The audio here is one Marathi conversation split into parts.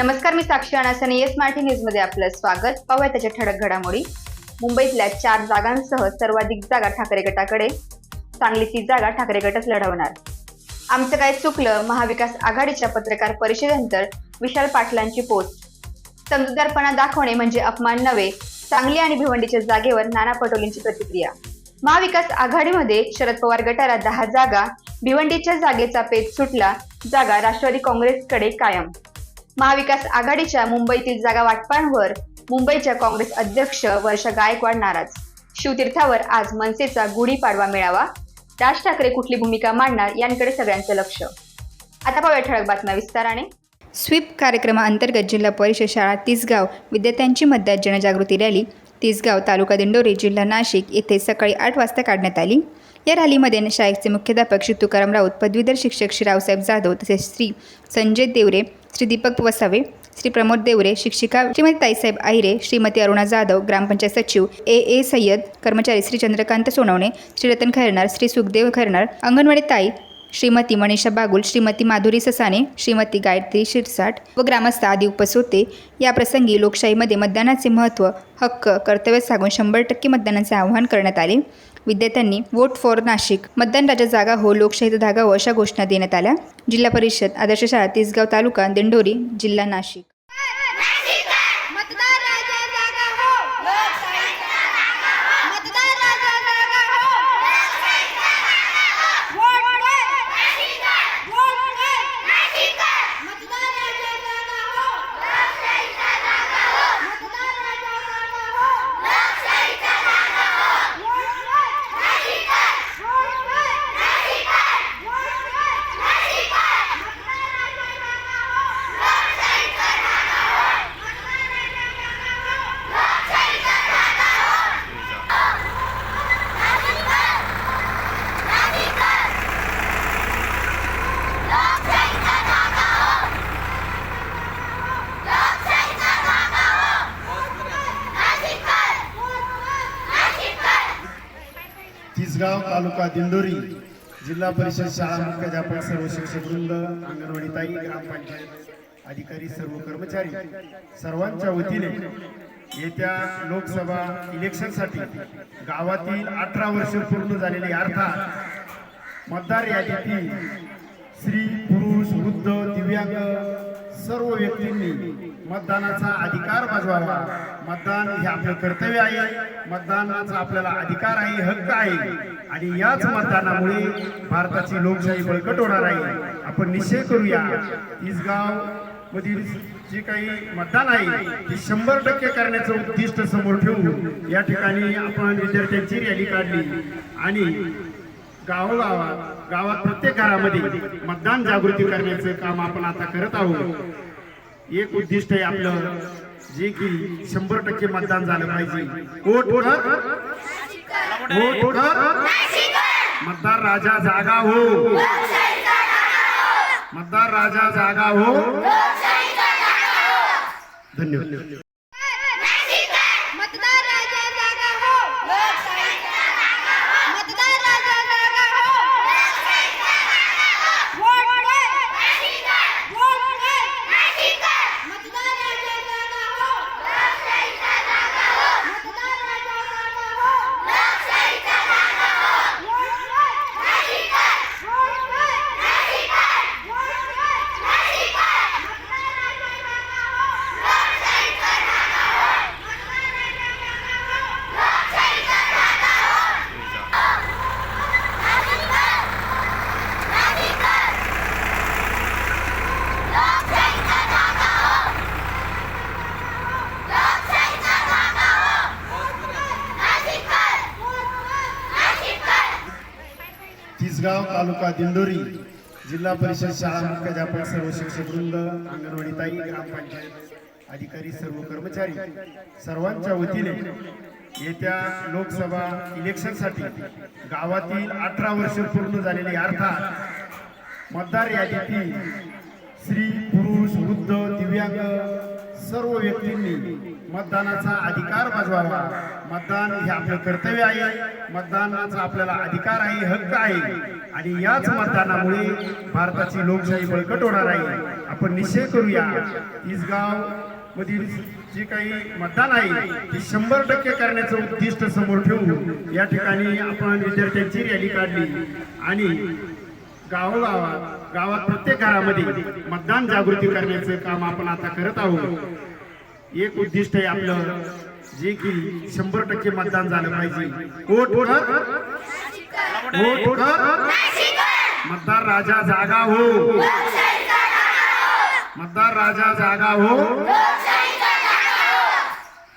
नमस्कार, मी साक्षी अनासने येस मराठी न्यूज मध्ये आपलं स्वागत. पाहूया त्याच्या ठळक घडामोडी. मुंबईतल्या 4 जागांसह सर्वाधिक जागा ठाकरे गटाकडे. सांगलीची जागा ठाकरे गटच लढवणार. आमचं काय चुकलं, महाविकास आघाडीच्या पत्रकार परिषदेनंतर विशाल पाटलांची पोस्ट. समजूतदारपणा दाखवणे म्हणजे अपमान नव्हे. सांगली आणि भिवंडीच्या जागेवर नाना पटोलेंची प्रतिक्रिया. महाविकास आघाडीमध्ये शरद पवार गटाला 10 जागा, भिवंडीच्या जागेचा पेच सुटला. जागा राष्ट्रवादी काँग्रेसकडे कायम. महाविकास आघाडीच्या मुंबईतील जागा वाटपांवर मुंबईच्या काँग्रेस अध्यक्ष वर्षा गायकवाड नाराज. शिवतीर्थावर आज मनसेचा गुढीपाडवा मेळावा. राज ठाकरे कुठली भूमिका मांडणार यांकडे सगळ्यांचं लक्ष. आता पाहूया ठळक बातम्या विस्ताराने. स्वीप कार्यक्रमाअंतर्गत जिल्हा परिषद शाळा तिसगाव विद्यार्थ्यांची मतदार जनजागृती रॅली तिसगाव तालुका दिंडोरी जिल्हा नाशिक येथे सकाळी 8 वाजता काढण्यात आली. या रॅलीमध्ये शाळेचे मुख्याध्यापक श्री तुकाराम राऊत, पदवीधर शिक्षक श्री रावसाहेब जाधव, तसेच श्री संजय देवरे, श्री दीपक वसावे, श्री प्रमोद देवरे, शिक्षिका श्रीमती ताईसाहेब आहिरे, श्रीमती अरुणा जाधव, ग्रामपंचायत सचिव ए सय्यद, कर्मचारी श्री चंद्रकांत सोनवणे, श्री रतन खैरनार, श्री सुखदेव खैरनार, अंगणवाडी ताई श्रीमती मनीषा बागुल, श्रीमती माधुरी ससाने, श्रीमती गायत्री शिरसाट व ग्रामस्थ आदी उपस्थित होते. या प्रसंगी लोकशाहीमध्ये मतदानाचे महत्त्व, हक्क, कर्तव्य सांगून 100% मतदानाचे आवाहन करण्यात आले. विद्यार्थ्यांनी वोट फॉर नाशिक, मतदान राजा जागा हो, लोकशाहीचा धागा हो अशा घोषणा देण्यात आल्या. जिल्हा परिषद आदर्श शाळा तिसगाव तालुका दिंडोरी जिल्हा नाशिक. तिसगाव तालुका दिंडोरी जिल्हा परिषद शाळा मुख्याध्यापक, सर्व शिक्षक वृंद, अंगणवाडी ताई, ग्रामपंचायत अधिकारी, सर्व कर्मचारी सर्वांच्या वतीने येत्या लोकसभा इलेक्शनसाठी गावातील 18 वर्ष पूर्ण झालेले अर्थात मतदार यादीतील स्त्री, पुरुष, वृद्ध, दिव्यांग सर्व व्यक्तींनी मतदानाचा अधिकार बजावावा. मतदान हे आपलं कर्तव्य आहे. मतदानाचा आपल्याला अधिकार आहे, हक्क आहे आणि याच मतदानामुळे भारताची लोकशाही बळकट होणार आहे. आपण निश्चय करूया, तिसगाव मधील जे काही मतदान आहे ते 100% करण्याचं उद्दिष्ट समोर ठेवून या ठिकाणी आपण विद्यार्थ्यांची रॅली काढली आणि गावात प्रत्येक घरामध्ये मतदान जागृती करण्याचं काम आपण आता करत आहोत. एक उद्दिष्ट आहे आपलं, जे की 100% मतदान झालं पाहिजे. वोट कर, मतदार राजा जागा हो, मतदार राजा जागा हो. धन्यवाद. तिसगाव तालुका दिंडोरी जिल्हा परिषद शाळा मुख्याध्यापक, सर्व शिक्षक वृंद, अंगणवाडी ताई, ग्रामपंचायत अधिकारी, सर्व कर्मचारी सर्वांच्या वतीने येत्या लोकसभा इलेक्शनसाठी गावातील 18 वर्ष पूर्ण झालेले अर्थात मतदार यादीतील स्त्री, पुरुष, वृद्ध, दिव्यांग सर्व व्यक्तींनी मतदानाचा अधिकार बजवावा. मतदान हे आपलं कर्तव्य आहे, मतदानाचा आपल्याला अधिकार आहे, हक्क आहे आणि याच मतदानामुळे भारताची लोकशाही बळकट होणार आहे. आपण निश्चय करूया, इसगाव मधील जे काही मतदान आहे ते 100% करण्याचं उद्दिष्ट समोर ठेवून या ठिकाणी आपण विद्यार्थ्यांची रॅली काढली आणि गावात प्रत्येक घरामध्ये मतदान जागृती करण्याचं काम आपण आता करत आहोत. एक उद्दिष्ट आहे आपलं, जे की 100% मतदान झालं पाहिजे. वोट कर, मतदार राजा जागा हो, मतदार राजा जागा हो.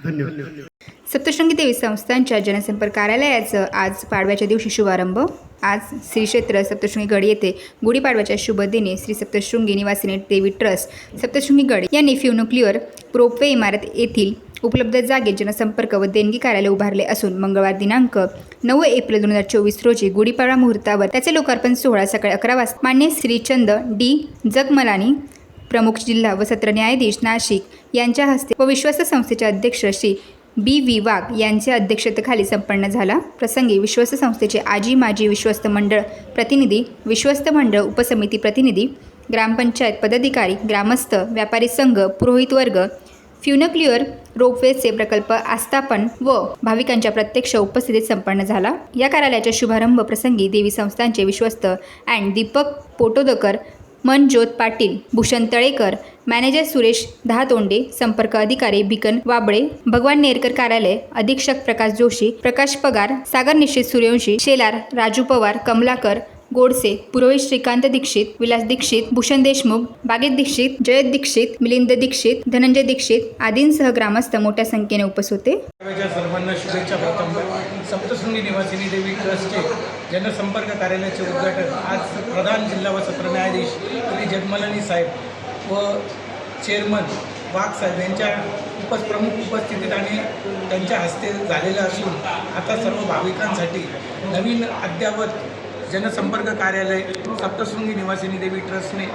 धन्यवाद. सप्तशृंगी देवी संस्थांच्या जनसंपर्क कार्यालयाचं आज पाडव्याच्या दिवशी शुभारंभ. आज श्री क्षेत्र सप्तशृंगी गड येथे गुढीपाडव्याच्या शुभ दिनी श्री सप्तशृंगी निवासिनी देवी ट्रस्ट सप्तशृंगी गड यांनी फ्युन्युक्लिअर प्रोपवे इमारत येथील उपलब्ध जागेत जनसंपर्क व देणगी कार्यालय उभारले असून मंगळवार दिनांक 9 एप्रिल 2024 रोजी गुढीपाडवा मुहूर्तावर त्याचे लोकार्पण सोहळा सकाळी 11 वाजता मान्य श्रीचंद डी जगमलानी प्रमुख जिल्हा व सत्र न्यायाधीश नाशिक यांच्या हस्ते व विश्वस्त संस्थेचे अध्यक्ष श्री B.V. वाघ यांच्या अध्यक्षतेखाली संपन्न झाला. प्रसंगी विश्वस्त संस्थेचे आजी माजी विश्वस्त मंडळ प्रतिनिधी, विश्वस्त मंडळ उपसमिती प्रतिनिधी, ग्रामपंचायत पदाधिकारी, ग्रामस्थ, व्यापारी संघ, पुरोहित वर्ग, फ्युन्युक्लिअर रोपवेचे प्रकल्प आस्थापन व भाविकांच्या प्रत्यक्ष उपस्थितीत संपन्न झाला. या कार्यालयाच्या शुभारंभ प्रसंगी देवी संस्थांचे विश्वस्त अँड दीपक पोटोदकर, मनज्योत पाटील, भूषण तळेकर, मॅनेजर सुरेश दहातोंडे, संपर्क अधिकारी बिकन वाबळे, भगवान नेरकर कार्यालय अधीक्षक प्रकाश जोशी, प्रकाश पगार, सागर निश्चित सूर्यवंशी, शेलार राजू पवार, कमलाकर गोडसे, पुरोहित श्रीकांत दीक्षित, विलास दीक्षित, भूषण देशमुख, बागेत दीक्षित, जयत दीक्षित, मिलिंद दीक्षित, धनंजय दीक्षित आदींसह ग्रामस्थ मोठ्या संख्येने उपस्थित होते. सर्वांना शुभेच्छा. प्रथम सप्तशृंगी निवासिनी देवी ट्रस्टचे जनसंपर्क कार्यालयाचे उद्घाटन आज प्रधान जिल्हा व सत्र न्यायाधीश श्री जगमलानी साहेब व चेअरमन वाघ साहेब यांच्या प्रमुख उपस्थितीत आणि त्यांच्या हस्ते झालेलं असून आता सर्व भाविकांसाठी नवीन अद्ययावत जनसंपर्क कार्यालय सप्तशृंगी निवासिनी देवी ट्रस्टने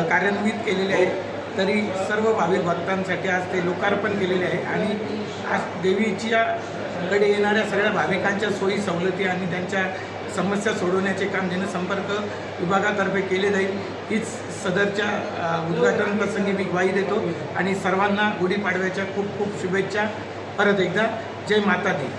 कार्यान्वित केलेले आहे. तरी सर्व भाविक भक्तांसाठी आज ते लोकार्पण केलेले आहे आणि आज देवीच्याकडे येणाऱ्या सगळ्या भाविकांच्या सोयी सवलती आणि त्यांच्या समस्या सोडवण्याचे काम जनसंपर्क विभागातर्फे केले जाईल. हीच सदरच्या उद्घाटन प्रसंगी मी ग्वाही देतो आणि सर्वांना गुढीपाडव्याच्या खूप खूप शुभेच्छा. परत एकदा जय माता दी.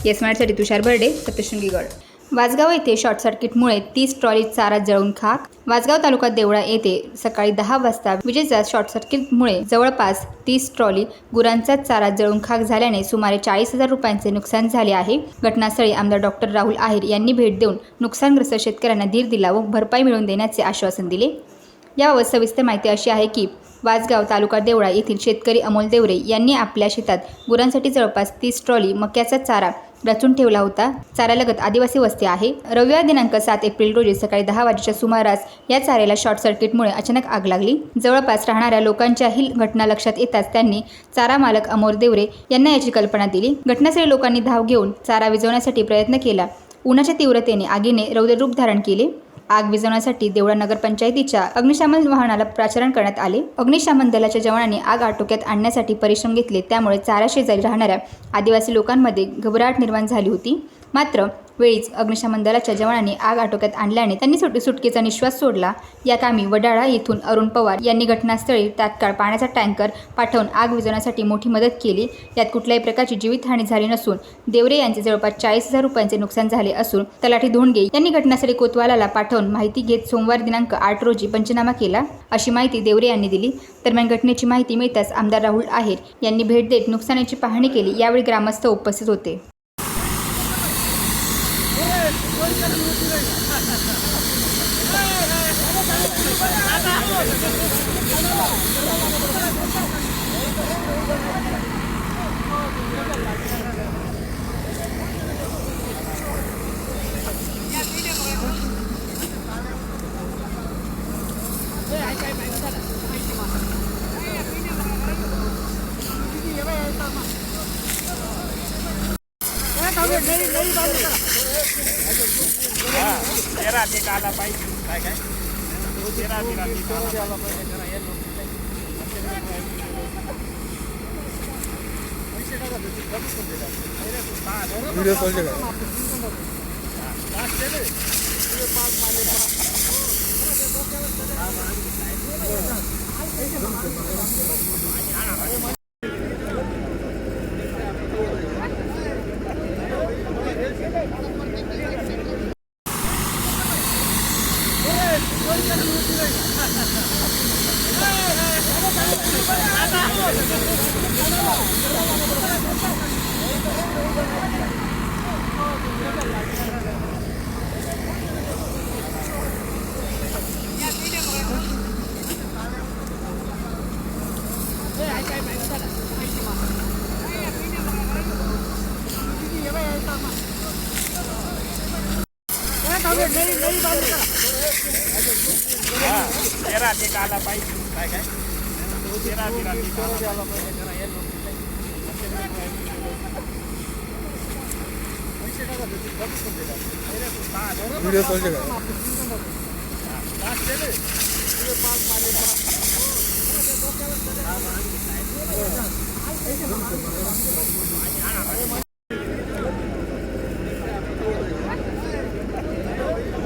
येस मराठीसाठी तुषार बर्डे, सप्तशृंगी गड. वासगाव येथे शॉर्ट सर्किटमुळे 30 ट्रॉली चारा जळून खाक. वासगाव तालुका देवळा येथे सकाळी 10 वाजता विजेचा शॉर्ट सर्किटमुळे जवळपास 30 ट्रॉली गुरांचा चारा जळून खाक झाल्याने सुमारे 40,000 रुपयांचे नुकसान झाले आहे. घटनास्थळी आमदार डॉक्टर राहुल आहेर यांनी भेट देऊन नुकसानग्रस्त शेतकऱ्यांना धीर दिला व भरपाई मिळवून देण्याचे आश्वासन दिले. याबाबत सविस्तर माहिती अशी आहे की वासगाव तालुका देवळा येथील शेतकरी अमोल देवरे यांनी आपल्या शेतात गुरांसाठी जवळपास 30 ट्रॉली मक्याचा चारा रचून ठेवला होता. चाऱ्यालगत आदिवासी वस्ती आहे. रविवार दिनांक 7 एप्रिल रोजी सकाळी 10 वाजेच्या सुमारास या चाऱ्याला शॉर्ट सर्किटमुळे अचानक आग लागली. जवळपास राहणाऱ्या लोकांच्या ही घटना लक्षात येताच त्यांनी चारा मालक अमोल देवरे यांना याची कल्पना दिली. घटनास्थळी लोकांनी धाव घेऊन चारा विझवण्यासाठी प्रयत्न केला. उन्हाच्या तीव्रतेने आगीने रौद्र रूप धारण केले. आग विझवण्यासाठी देवळा नगरपंचायतीच्या अग्निशमन वाहनाला प्राचारण करण्यात आले. अग्निशमन दलाच्या जवानांनी आग आटोक्यात आणण्यासाठी परिश्रम घेतले. त्यामुळे चारा शेजारी राहणाऱ्या आदिवासी लोकांमध्ये घबराट निर्माण झाली होती. मात्र वेळीच अग्निशमन दलाच्या जवानांनी आग आटोक्यात आणल्याने त्यांनी सुटकेचा निश्वास सोडला. या कामी वडाळा येथून अरुण पवार यांनी घटनास्थळी तात्काळ पाण्याचा टँकर पाठवून आग विझवण्यासाठी मोठी मदत केली. यात कुठल्याही प्रकारची जीवितहानी झाली नसून देवरे यांचे जवळपास 40,000 रुपयांचे नुकसान झाले असून तलाठी धोंडगे यांनी घटनास्थळी कोतवालाला पाठवून माहिती घेत सोमवार दिनांक 8 रोजी पंचनामा केला, अशी माहिती देवरे यांनी दिली. दरम्यान घटनेची माहिती मिळताच आमदार राहुल आहेर यांनी भेट देत नुकसानाची पाहणी केली. यावेळी ग्रामस्थ उपस्थित होते.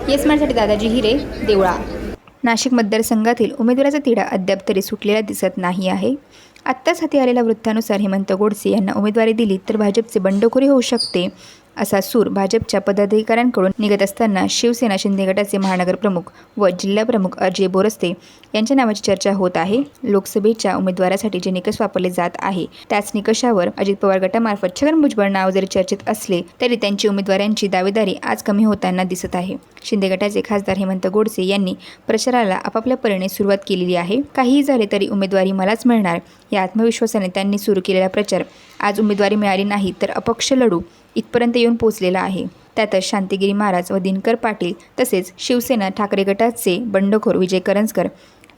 येस मराठीसाठी दादाजी हिरे, देवळा. नाशिक मतदारसंघातील उमेदवाराचा तिढा अद्याप तरी सुटलेला दिसत नाही आहे. आत्ताच हाती आलेल्या वृत्तानुसार हेमंत गोडसे यांना उमेदवारी दिली तर भाजपचे बंडखोरी होऊ शकते, असा सूर भाजपच्या पदाधिकाऱ्यांकडून निघत असताना शिवसेना शिंदे गटाचे महानगर प्रमुख व जिल्हा प्रमुख अजय बोरस्ते यांच्या नावाची चर्चा होत आहे. लोकसभेच्या उमेदवारासाठी जे निकष वापरले जात आहे त्याच निकषावर अजित पवार गटामार्फत छगन भुजबळ नाव जरी चर्चेत असले तरी त्यांची उमेदवारांची दावेदारी आज कमी होताना दिसत आहे. शिंदे गटाचे खासदार हेमंत गोडसे यांनी प्रचाराला आपापल्या परीने सुरुवात केलेली आहे. काहीही झाले तरी उमेदवारी मलाच मिळणार या आत्मविश्वासाने त्यांनी सुरू केलेला प्रचार आज उमेदवारी मिळाली नाही तर अपक्ष लढू इथपर्यंत येऊन पोहोचलेला आहे. त्यातच शांतिगिरी महाराज व दिनकर पाटील तसेच शिवसेना ठाकरे गटाचे बंडखोर विजय करंजकर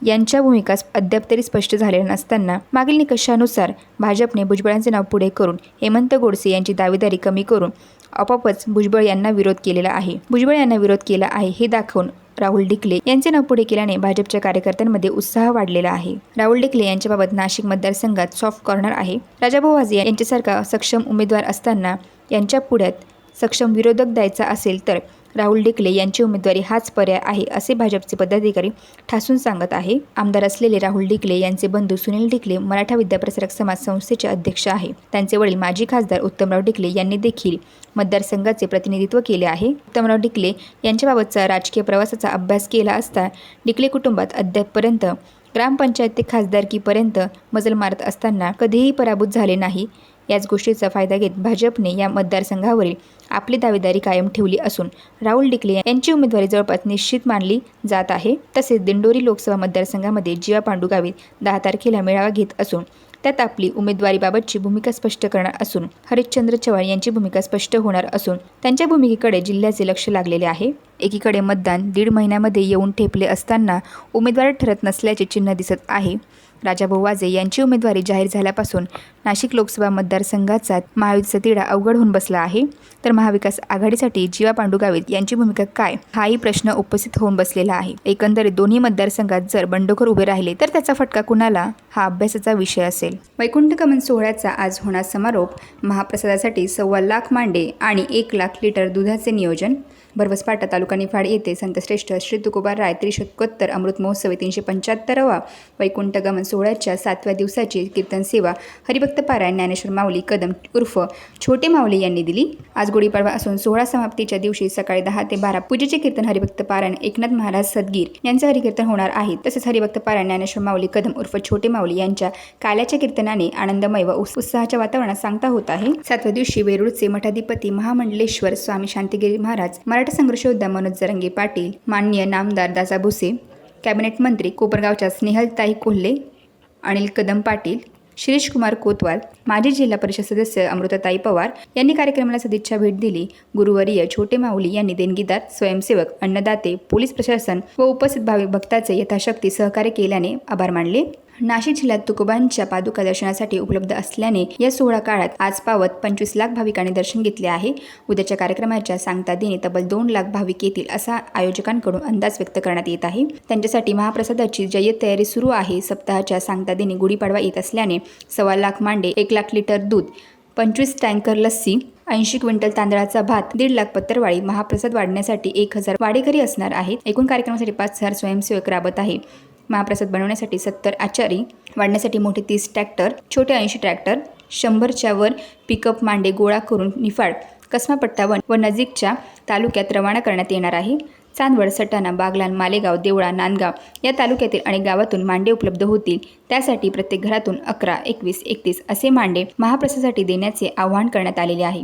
यांच्या भूमिका अद्याप तरी स्पष्ट झालेल्या नसताना मागील निकषानुसार भाजपने भुजबळांचे नाव पुढे करून हेमंत गोडसे यांची दावेदारी कमी करून आपोआपच भुजबळ यांना विरोध केलेला आहे. भुजबळ यांना विरोध केला आहे हे दाखवून राहुल डिकले यांचे नाव पुढे केल्याने भाजपच्या कार्यकर्त्यांमध्ये उत्साह वाढलेला आहे. राहुल डिकले यांच्याबाबत नाशिक मतदारसंघात सॉफ्ट कॉर्नर आहे. राजाभाऊ वाजे यांच्यासारखा सक्षम उमेदवार असताना यांच्या पुढ्यात सक्षम विरोधक द्यायचा असेल तर राहुल डिकले यांची उमेदवारी हाच पर्याय आहे असे भाजपचे पदाधिकारी ठासून सांगत आहे. आमदार असलेले राहुल डिकले यांचे बंधू सुनील डिकले मराठा विद्याप्रसारक समाज संस्थेचे अध्यक्ष आहे. त्यांचे वडील माजी खासदार उत्तमराव डिकले यांनी देखील मतदारसंघाचे प्रतिनिधित्व केले आहे. उत्तमराव डिकले यांच्याबाबतचा राजकीय प्रवासाचा अभ्यास केला असता डिकले कुटुंबात अद्यापपर्यंत ग्रामपंचायत ते खासदारकीपर्यंत मजल मारत असताना कधीही पराभूत झाले नाही. याच गोष्टीचा फायदा घेत भाजपने या मतदारसंघावरील आपली दावेदारी कायम ठेवली असून राहुल डिकले यांची उमेदवारी जवळपास निश्चित मानली जात आहे. तसेच दिंडोरी लोकसभा मतदारसंघामध्ये जीवा पांडू गावित 10 तारखेला मेळावा घेत असून त्यात आपली उमेदवारीबाबतची भूमिका स्पष्ट करणार असून हरिश्चंद्र चव्हाण यांची भूमिका स्पष्ट होणार असून त्यांच्या भूमिकेकडे जिल्ह्याचे लक्ष लागलेले आहे. एकीकडे मतदान 1.5 महिन्यामध्ये येऊन ठेपले असताना उमेदवार ठरत नसल्याचे चिन्ह दिसत आहे. राजाभाऊ वाजे यांची उमेदवारी जाहीर झाल्यापासून नाशिक लोकसभा मतदारसंघाचा महायुतीचा तिढा अवघड होऊन बसला आहे. तर महाविकास आघाडीसाठी जीवा पांडू गावित यांची भूमिका काय हाही प्रश्न उपस्थित होऊन बसलेला आहे. एकंदरीत दोन्ही मतदारसंघात जर बंडखोर उभे राहिले तर त्याचा फटका कुणाला हा अभ्यासाचा विषय असेल. वैकुंठ गमन सोहळ्याचा आज होणार समारोप. महाप्रसादासाठी 1.25 लाख मांडे आणि 1 लाख लिटर दुधाचे नियोजन. भरवसपाटा तालुका निफाड येथे संतश्रेष्ठ श्री तुकोबाराय त्रिशतकोत्तर अमृत महोत्सवी 375वा वैकुंठ गमन सोहळ्याच्या 7व्या दिवसाची कीर्तन सेवा हरिभक्त पारायण ज्ञानेश्वर माऊली कदम उर्फ छोटे माऊली यांनी दिली. आज गुढीपाडवा असून सोहळा समाप्तीच्या दिवशी सकाळी 10 ते 12 पूजेचे कीर्तन हरिभक्त पारायण एकनाथ महाराज सदगीर यांचे हरिकीर्तन होणार आहे. तसेच हरिभक्त पारायण ज्ञानेश्वर माऊली कदम उर्फ छोटे माऊली यांच्या काल्याच्या कीर्तनाने आनंदमय व उत्साहाच्या वातावरणात सांगता होत आहे. 7व्या दिवशी वेरूळचे मठाधिपती महामंडलेश्वर स्वामी शांतिगिरी महाराज, मराठा संघर्ष योद्धा मनोज जरंगे पाटील, माननीय नामदार दादा भुसे, कॅबिनेट मंत्री कोपरगावच्या स्नेहलताई कोल्हे, अनिल कदम पाटील, शिरीष कुमार कोतवाल, माजी जिल्हा परिषद सदस्य अमृताताई पवार यांनी कार्यक्रमाला सदिच्छा भेट दिली. गुरुवर्य छोटे माऊली यांनी देणगीदार, स्वयंसेवक, अन्नदाते, पोलीस प्रशासन व उपस्थित भाविक भक्ताचे यथाशक्ती सहकार्य केल्याने आभार मानले. नाशिक जिल्ह्यात तुकोबांच्या पादुका दर्शनासाठी उपलब्ध असल्याने या सोहळा काळात आज पावत 25 लाख भाविकांनी दर्शन घेतले आहे. उद्याच्या कार्यक्रमाच्या सांगता दिनी तब्बल 2 लाख भाविक येतील असा आयोजकांकडून अंदाज व्यक्त करण्यात येत आहे. त्यांच्यासाठी महाप्रसादाची जय्यत तयारी सुरू आहे. सप्ताहाच्या सांगता दिनी गुढीपाडवा येत असल्याने 1.25 लाख मांडे, 1 लाख लिटर दूध, 25 टँकर लस्सी, 80 क्विंटल तांदळाचा भात, 1.5 लाख पत्तरवाळी, महाप्रसाद वाढण्यासाठी 1000 वाडेकरी असणार आहेत. एकूण कार्यक्रमासाठी 5000 स्वयंसेवक राबत आहे. महाप्रसाद बनवण्यासाठी 70 आचारी, वाढण्यासाठी मोठे 30 ट्रॅक्टर, छोटे 80 ट्रॅक्टर, 100च्या वर पिकअप मांडे गोळा करून निफाड, कसमा पट्टा व नजीकच्या तालुक्यात रवाना करण्यात येणार आहे. चांदवड, सटाणा, बागलाण, मालेगाव, देवळा, नांदगाव या तालुक्यातील अनेक गावातून मांडे उपलब्ध होतील. त्यासाठी प्रत्येक घरातून 11, 21, 31 असे मांडे महाप्रसादासाठी देण्याचे आवाहन करण्यात आलेले आहे.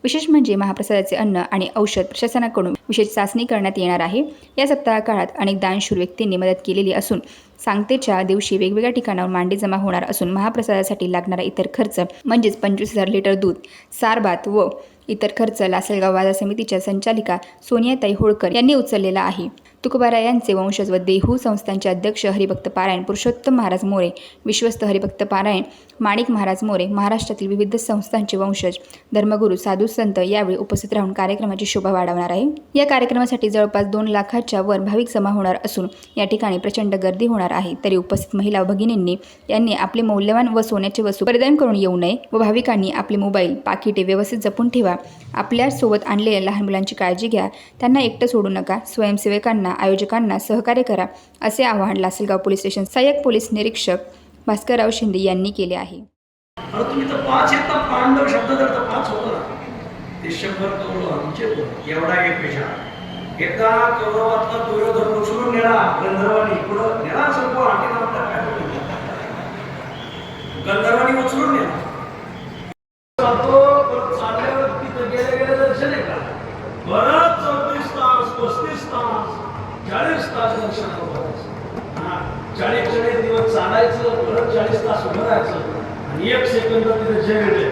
विशेष म्हणजे महाप्रसादाचे अन्न आणि औषध प्रशासनाकडून विशेष चाचणी करण्यात येणार आहे. या सप्ताह काळात अनेक दानशूर व्यक्तींनी मदत केलेली असून सांगतेच्या दिवशी वेगवेगळ्या ठिकाणावर मांडे जमा होणार असून महाप्रसादासाठी लागणारा इतर खर्च म्हणजेच 25,000 लिटर दूध, सारभात व इतर खर्च लासलगाव बाजार समितीच्या संचालिका सोनियाताई होळकर यांनी उचललेला आहे. तुकोबारायांचे वंशज व देहू संस्थांचे अध्यक्ष हरिभक्त पारायण पुरुषोत्तम महाराज मोरे, विश्वस्त हरिभक्त पारायण माणिक महाराज मोरे, महाराष्ट्रातील विविध संस्थांचे वंशज, धर्मगुरू, साधू संत यावेळी उपस्थित राहून कार्यक्रमाची शोभा वाढवणार आहे. या कार्यक्रमासाठी जवळपास 2 लाखाच्या वर भाविक जमा होणार असून या ठिकाणी प्रचंड गर्दी होणार आहे. तरी उपस्थित महिला भगिनींनी यांनी आपले मौल्यवान व सोन्याचे वस्तू परिधान करून येऊ नये व भाविकांनी आपले मोबाईल, पाकिटे व्यवस्थित जपून ठेवा. आपल्या सोबत आणलेल्या लहान मुलांची काळजी घ्या. त्यांना एकटं सोडू नका. स्वयंसेवकांना, आयोजकांना सहकार्य करा असे आवाहन लासलगाव पोलीस स्टेशन सहाय्यक पोलीस निरीक्षक भास्करराव शिंदे यांनी केले आहे. अरे तुम्ही तर 5 येतात, पांडव शब्द जर तर 5 होता ते 100 कौरव आमचे एवढा एक पेशा. एकदा कौरवातला दुर्योधन उचलून नेला गंधर्वानी, पुढं नेला असं कोण आणखी आपल्या काय गंधर्वानी उचलून नेला. चालल्यावर तिथं गेले दर्शन आहे का परत 34 तास 35 तास 40 तास दर्शन करायचं. 40 दिवस चालायचं, परत 40 तास उभं राहायचं आणि 1 सेकंद तिथे जगले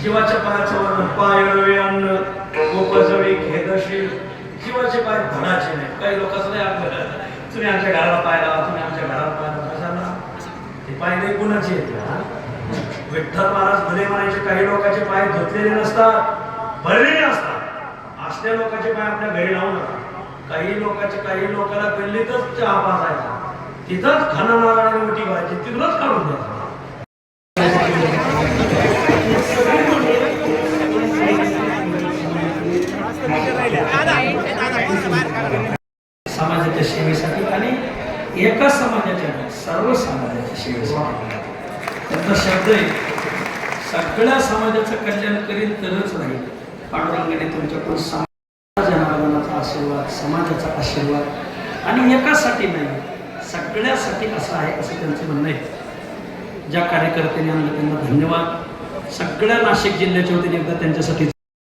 जीवाच्या पायाचं वर्णन पाय अन्न गोपजळी खेदशील जीवाचे पाय धडाचे नाही. काही लोकांचं नाही आपल्याला तुम्ही आमच्या घराला पाय लावा, तुम्ही आमच्या घराला पाय लावा, कशाला ते पाय नाही गुणाचे येते. विठ्ठल महाराज भले म्हणायचे काही लोकांचे पाय धुतलेले नसतात, भरलेले असतात. असल्या लोकांचे पाय आपल्या घरी लावू नका. काही लोकांना गल्लीतच चहा पाजायचा, तिथंच खाना नारळाने मोठी व्हायची, तिथूनच काढून द्यायचं. समाजाच्या सेवेसाठी आणि एका समाजाच्या सर्व समाजाच्या सेवेसाठी त्याचा शब्द आहे, सगळ्या समाजाचं कल्याण करीन तरच राहील. पांडुरंगाने तुमच्याकडून जनार्दनाचा आशीर्वाद, समाजाचा आशीर्वाद आणि एकासाठी नाही सगळ्यासाठी असं आहे असं त्यांचं म्हणणं आहे. ज्या कार्यकर्त्यांनी आणलं त्यांना धन्यवाद. सगळ्या नाशिक जिल्ह्याच्या वतीने एकदा त्यांच्यासाठी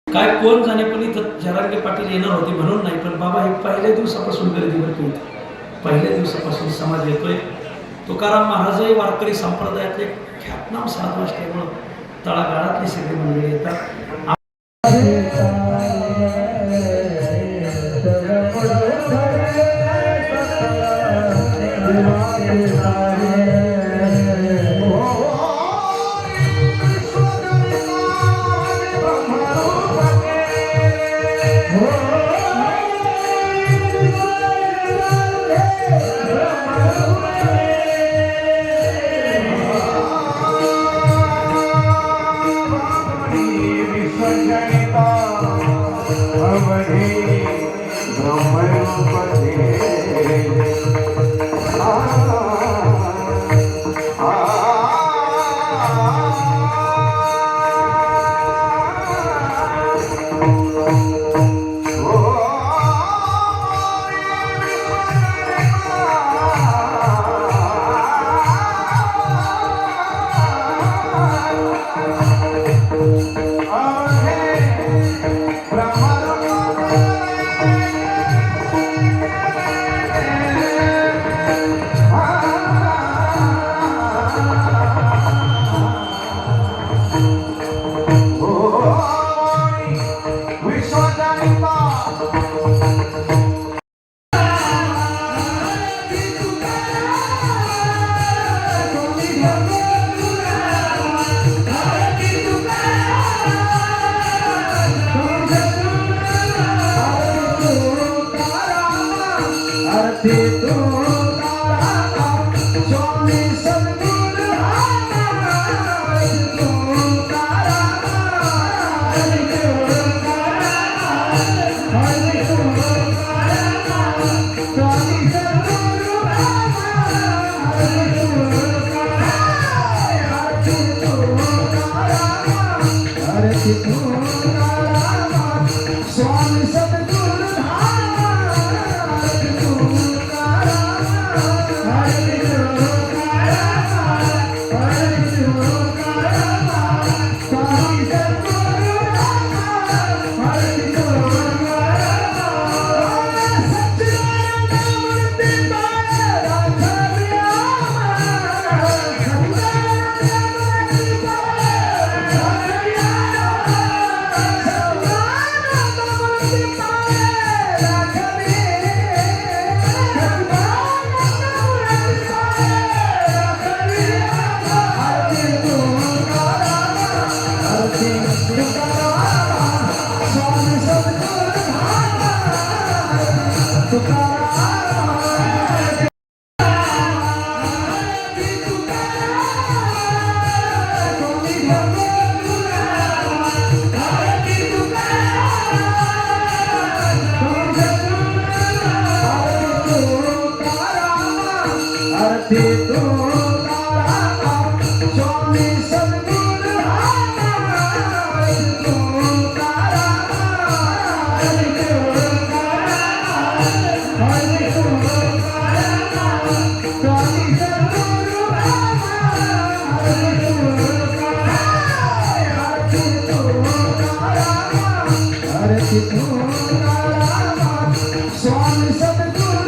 काय कोण जाणे, पण इथं जरांगे पाटील येणार होते म्हणून नाही, पण बाबा हे पहिल्या दिवसापासून गर्दी भरपूर, पहिल्या दिवसापासून समाज येतोय. तुकाराम महाराजही वारकरी संप्रदायातले ख्यातनाम साधू असल्यामुळं तळागाळातली सगळी मंडळी येतात. Gita स्वामी सद्गुरु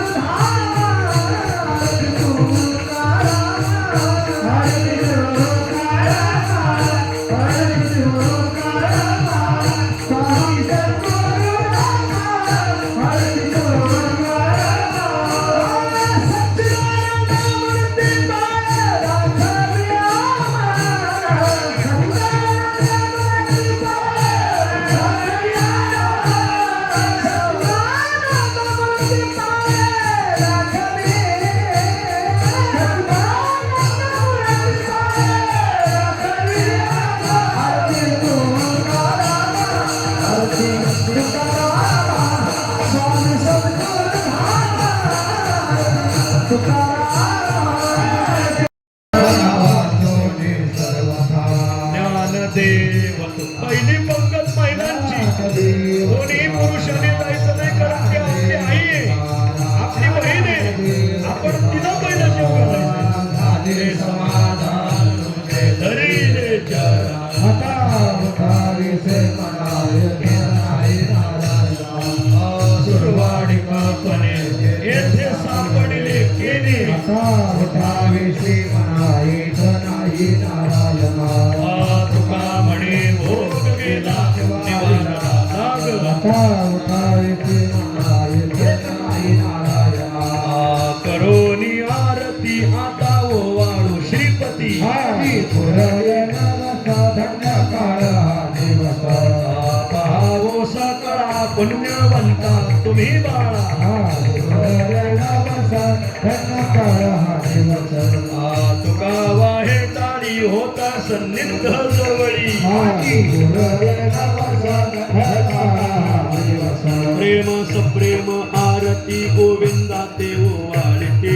ज्ञानदेव पहिली पंगत महिलांची कोणी पुरुषाने जायचं नाही कारण ती आपली आई आहे आपली बहीण आहे आपण तिला पहिलं जेव घालायचं समाधान तुमचे धरीले सुरवाडी कल्पने येथे सापडले केले तुका म्हणे भोग गेला निवारा करोनी आरती आता ओवाळू श्रीपती पाहावो सकळा पुण्यवंता तुम्ही बाळा तुका वाहे ताळी होता सन्निध जवळी प्रेम सप्रेम आरती गोविंदा ते ओवाळते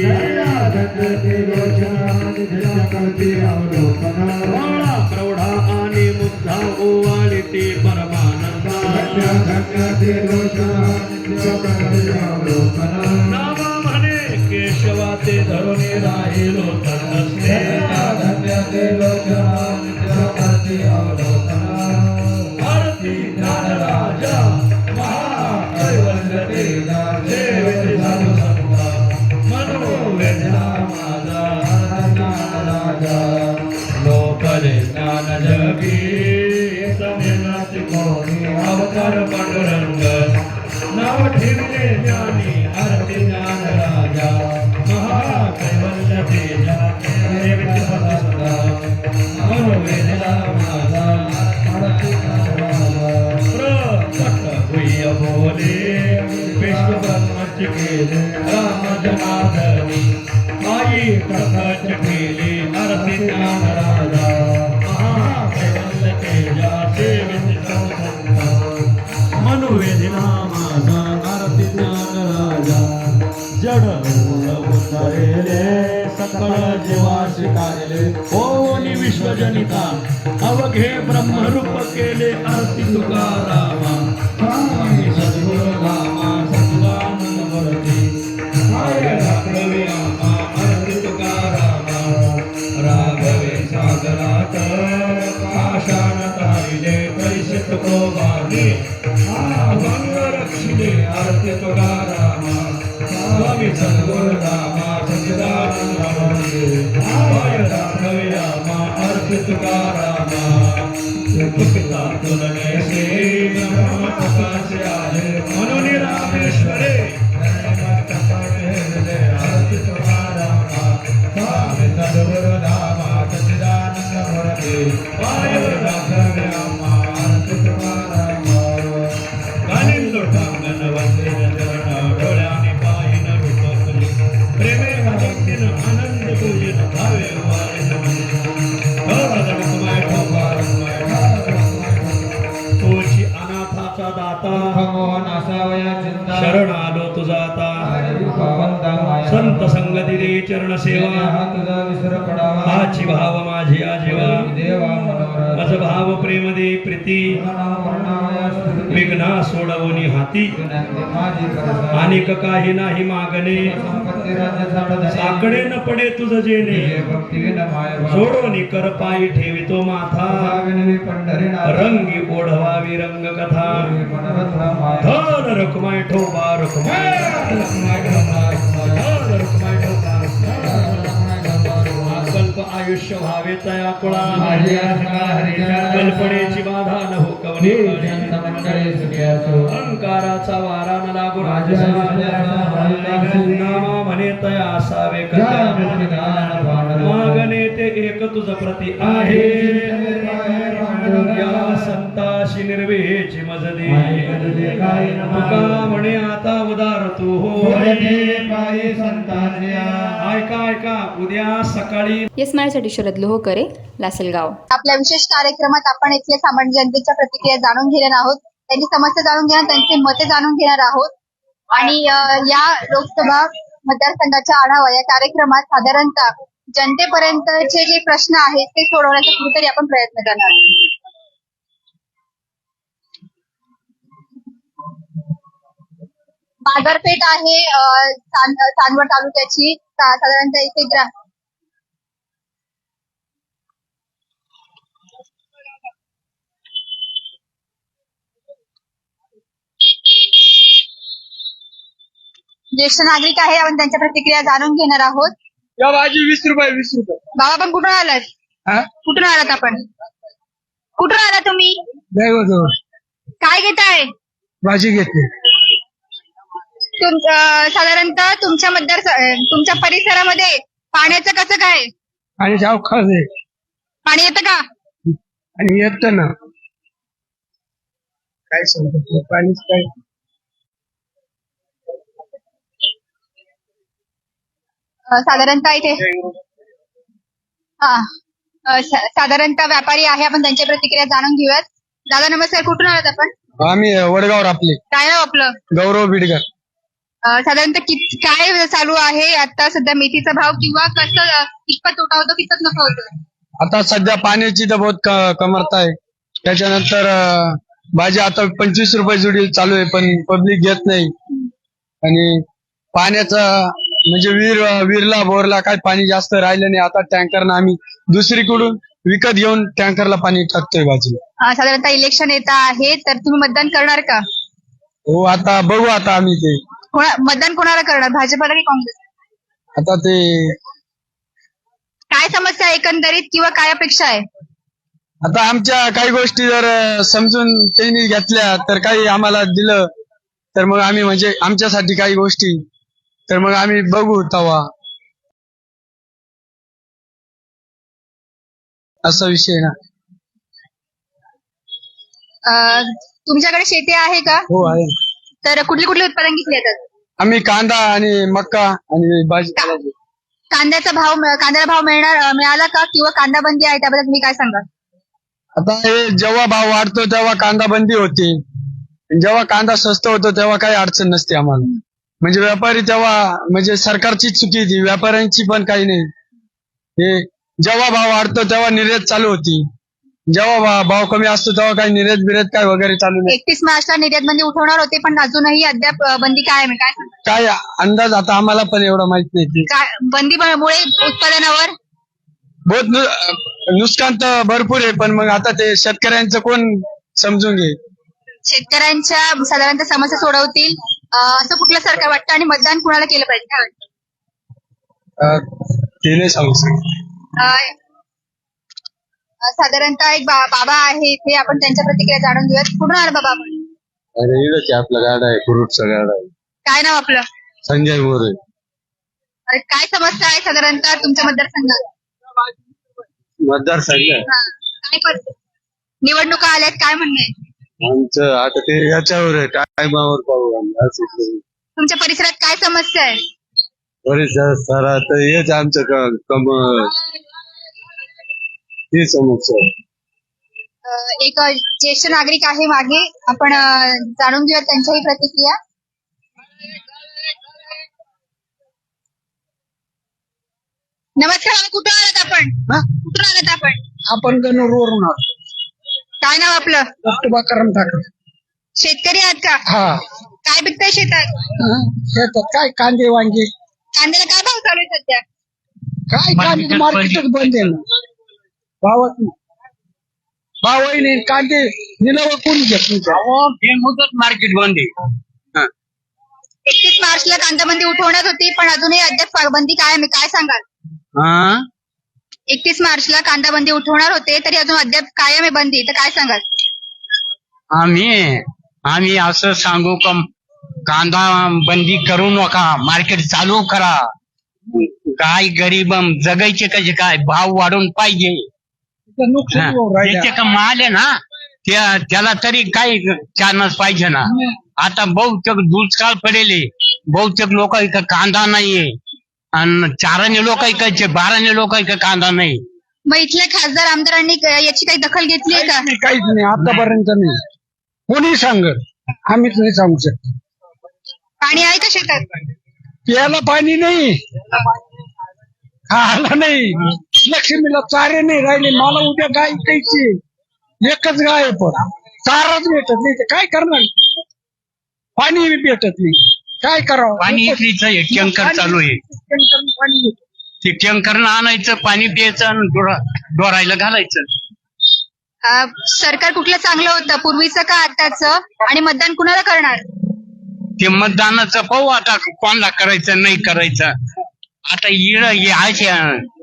बाळा प्रौढा आणि मुग्धा ओवाळते परमानंदा नामा म्हणे केशवा ते धरुणी राहिलो तन्नस्ते आरती ज्ञानराजा महाकैवल्य सेवेचे साधू संत मनोवेदना माझा लोकले ज्ञान जगी समेनाची कोणी अवतार पांडुरंग नाव ठेवले ज्ञानी आरती ज्ञान राजा महाकैवल्य तेजा सेवेचे साधू संत मनोवेदना माझा प्रकट होई बोले विश्व ब्रह्मच केले राम जनार्दनी आई प्रकट केले आरती ज्ञान राजा महाकैवल्य तेजा सेवित मनोवेदना माझा आरती ज्ञान राजा जड उतरेले सकळ जीवा स्वीकारले ओनी विश्वजनिता अवघे ब्रह्मरूप केले आरती तुकारामा स्वामी सद्गुरु रामा सच्चिदानंद मूर्ती राघवे आमा आरती तुकारामा राघवे सागरात आशान तारिले पैसे तुकोबाने भंग रक्षिले आरती तुकारामा स्वामी सद्गुरु रामा सच्चिदानंद मूर्ती राघवे आमा आरती तुकारामा पिता तुलने से प्रकाश आले मनोनी रामेश्वरे आरती तुकारामा स्वामी सद्गुरु रामा सच्चिदानंद मूर्ती राघवे आमा आरती तुकारामा गानिंदो टांगन वंदे चरण डोळ्याने पायीन रूप फुली प्रेमे भक्तीन आनंद पूजन भावे वारिन तुझी अनाथाचा दाता शरण आलो तुझा आता संत संगती दे चरण सेवा हाची भाव माझी आजीवा मज भाव प्रेम दे प्रीती विघ्ना सोडवणी हाती अनेक काही नाही मागणे साकडे न पडे तुझ जेणे जोडोनी कर पायी ठेवितो माथा रंगी ओढवावी रंग कथा धन रखमाय ठोबा रखमाय धन रखमाय ठोबा कल्प आयुष्य व्हावे तया कुळा कल्पनेची बाधा न हो कवने अहंकाराचा वारा न लागू नामा म्हणे तया असावे मागणे ते एक तुझ प्रती आहे या संताशी निर्वेची मजदी तुका म्हणे आता उदार तू हो ऐका ऐका उद्या सकाळी येस मराठीसाठी शरद लोहकरे लासलगाव. आपल्या विशेष कार्यक्रमात आपण इथल्या सामान्य जनतेच्या प्रतिक्रिया जाणून घेणार आहोत, त्यांची समस्या जाणून घेणार, त्यांची मते जाणून घेणार आहोत. आणि या लोकसभा मतदारसंघाच्या आढावा या कार्यक्रमात साधारणतः जनतेपर्यंतचे जे प्रश्न आहेत ते सोडवण्याचा कुठेतरी आपण प्रयत्न करणार आहोत. बाजारपेठ आहे चांदवड तालुक्याची. साधारणतः इथे ज्येष्ठ नागरिक आहे, आपण त्यांच्या प्रतिक्रिया जाणून घेणार आहोत. या भाजी 20 रुपये. बाबा आपण कुठून आलात? कुठून आलात आपण? कुठून आला तुम्ही? काय घेताय? भाजी घेते. साधारणतः तुमच्या परिसरामध्ये पाण्याचं कसं काय? आणि अवकाश आहे पाणी येतं का? आणि येत ना काय सांगतो पाणीच काय. साधारणतः इथे साधारणतः व्यापारी आहे, आपण त्यांच्या प्रतिक्रिया जाणून घेऊयात. दादा नमस्कार, कुठून आलात आपण? आम्ही वडगाव आपले. काय नाव आपलं? गौरव बिडकर. साधारणतः काय चालू आहे आता सध्या मेथीचा भाव, किंवा कसं कितपत तोटा होतो कितपत नफा होतो? आता सध्या पाण्याची तर बहुत कमरता आहे. त्याच्यानंतर भाजी आता 25 रुपये जुडी चालू आहे, पण पब्लिक घेत नाही. आणि पाण्याचा म्हणजे विरला बोरला काय पाणी जास्त राहिलं नाही. आता टँकरनं आम्ही दुसरीकडून विकत घेऊन टँकरला पाणी टाकतोय भाजीला. साधारणतः इलेक्शन येत आहे, तर तुम्ही मतदान करणार का? हो, आता बघू. आता आम्ही ते मतदान कोणाला करणार, भाजपला की काँग्रेस? आता ते काय समस्या आहे एकंदरीत, किंवा काय अपेक्षा आहे? आता आमच्या काही गोष्टी जर समजून त्यांनी घेतल्या तर काही आम्हाला दिलं तर मग आम्ही म्हणजे आमच्यासाठी काही गोष्टी तर मग आम्ही बघू तेव्हा. असा विषय ना. तुमच्याकडे शेती आहे का? हो आहे. तर कुठली कुठली उत्पादन घेतली जातात? आम्ही कांदा आणि मक्का आणि भाजीपाला. कांद्याला भाव मिळाला का, किंवा कांदा बंदी आहे त्याबद्दल तुम्ही काय सांगा? आता हे जेव्हा भाव वाढतो तेव्हा कांदा बंदी होते, जेव्हा कांदा स्वस्त होतो तेव्हा काही अडचण नसते आम्हाला. म्हणजे व्यापारी तेव्हा म्हणजे सरकारची चुकी ती, व्यापाऱ्यांची पण काही नाही. हे जेव्हा भाव वाढतो तेव्हा निर्यात चालू होती, जेव्हा भाव कमी असतो तेव्हा काही निर्यात बिर्यात काय वगैरे चालू नाही. 31 मार्चला निर्यात बंदी उठवणार होते, पण अजूनही अद्याप बंदी काय आहे, काय अंदाज आता आम्हाला पण एवढा माहित नाही. बंदीमुळे उत्पादनावर बहुत नुकसान तर भरपूर आहे, पण मग आता ते शेतकऱ्यांचं कोण समजून घे. शेतकऱ्यांच्या साधारणतः समस्या सोडवतील असं कुठलं सरकार वाटतं, आणि मतदान कुणाला केलं पाहिजे काय वाटतं? ते नाही सांगू शकत. साधारणतः एक बाबा आहे इथे, आपण त्यांच्या प्रतिक्रिया जाणून घेऊयात. कुठून आला बाबा आपण? अरे इकडे आपला गाडा आहे, फ्रूटचा गाडा आहे. काय नाव आपलं? संजय मोरे. काय समस्या आहे साधारणतः तुमच्या मतदारसंघात? मतदारसंघ काय निवडणुका आल्यात, काय म्हणणे? आमचं आता ते याच्यावर आहे, टायमावर पाहू. तुमच्या परिसरात काय समस्या आहे? परिसरात तर हेच आमचं ही समस्या. एक ज्येष्ठ नागरिक आहे मागे, आपण जाणून घेऊया त्यांच्याही प्रतिक्रिया. नमस्कार, कुठून आलात आपण? कुठून आलात आपण? आपण गणूरवरून आहोत. काय नाव आपलं? तुकाराम ठाकरे. शेतकरी आहात का? हा. काय पिकताय शेतात? शेतात काय कांदे वांगे. कांद्याला काय भाव चालू आहे सध्या? काय कांदे मार्केटच बंद आहे ना. भावही नाही कांदे निलावं कोणी घेतली मार्केट बंद आहे. 31 मार्चला कांदाबंदी उठवण्यात होती पण अजूनही अद्याप बंदी कायम आहे, काय सांगाल? हा? 31 मार्चला कांदाबंदी उठवणार होते तरी अजून अद्याप कायम आहे बंदी, तर काय सांगाल? आम्ही असं सांगू का कांदा बंदी करू नका, मार्केट चालू करा. काय गरीब जगायचे कसे, काय भाव वाढून पाहिजे. त्याचे का माल आहे ना त्याला तरी काही चान्स पाहिजे ना. आता बहुतेक दुष्काळ पडेल, बहुतेक लोक इथं कांदा नाहीये आणि 4 लोक इकडचे 12 लोक इथं कांदा नाही. मग इथल्या खासदार आमदारांनी याची काही दखल घेतली आहे का? काहीच नाही आतापर्यंत नाही. कोणी सांगत आम्हीच नाही सांगू शकतो. पाणी आहे का शेतात? प्यायला पाणी नाही, खायला नाही, लक्ष्मीला चारे नाही राहिले. मला उद्या गाय द्यायची, एकच गाय आहे पण चाराच भेटत नाही, तर काय करणार? पाणी भेटत नाही, काय करावं? पाणी इकडचं टँकर चालू आहे, पाणी ते टँकरनं आणायचं, पाणी प्यायचं आणि डोरायला घालायचं. सरकार कुठलं चांगलं होतं, पूर्वीचं का आताचं, आणि मतदान कुणाला करणार? ते मतदानाचं पाहू आता कोणाला करायचं नाही करायचं. आता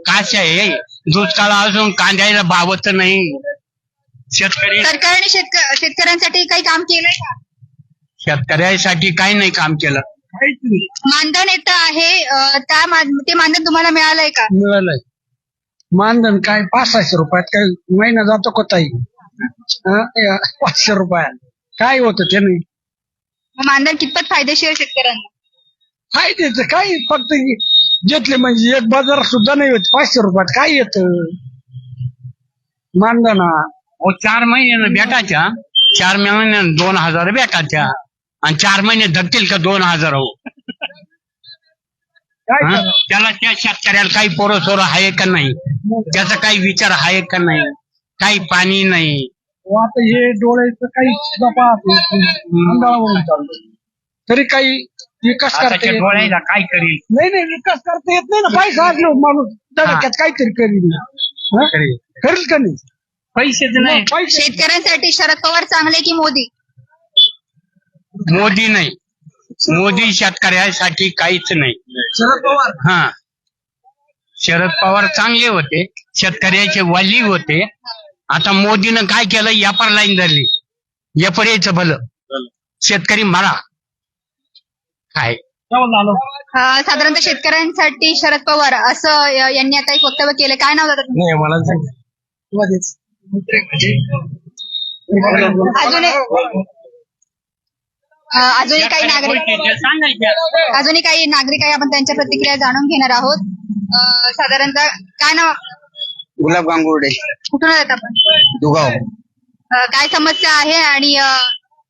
काश आहे, दुष्काळ अजून कांद्याला भावच नाही. शेतकरी सरकारने शेतकऱ्यांसाठी काही काम केलंय का? शेतकऱ्यासाठी काही नाही काम केलं. मानधन येतं आहे, ते मानधन तुम्हाला मिळालंय का? मिळालंय मानधन. काय 500 रुपयात काय महिना जातो का ताई? 500 रुपयात काय होतं ते नाही. मग मानधन कितपत फायदेशीर आहे शेतकऱ्यांना? फायद्याचं काय, फक्त घेतले म्हणजे एक बाजार सुद्धा नाही होत. 500 रुपयात काय येतं मानधना? 4 महिन्यानं भेटायच्या, 4 महिन्यानं 2000 भेटायच्या आणि 4 महिने धरतील का 2000 हो? काय करावं? त्याला त्या शेतकऱ्याला काही पोरं सोरं आहे का नाही, त्याचा काही विचार आहे का नाही, काही पाणी नाही. आता हे डोळ्याचं काही सुद्धा पाहत अंधारावरून चाललं तरी काही विकास करता आताच्या येत डोळ्याला काय करील? नाही. विकास करता येत नाही ना. पैसा असलो माणूस दडक्यात काहीतरी करील, करेल का नाही? पैसेच नाही. पैसे शेतकऱ्यांसाठी शरद पवार चांगले की मोदी? मोदी नाही, मोदी शेतकऱ्यासाठी काहीच नाही. शरद पवार शरद पवार चांगले होते, शेतकऱ्याचे वाली होते. आता मोदीनं काय केलं, व्यापार लाईन धरली, व्यापारीचं भलं, शेतकरी मारा. काय साधारणतः शेतकऱ्यांसाठी शरद पवार असं यांनी आता एक वक्तव्य केलं, काय नाव दादा तुमचं? नाही मला अजूनही काही नागरिक आहे, आपण त्यांच्या प्रतिक्रिया जाणून घेणार आहोत. साधारणतः काय नाव? गुलाब गांगुर्डे, कुठून आलात आपण? दुगाव. काय समस्या आहे आणि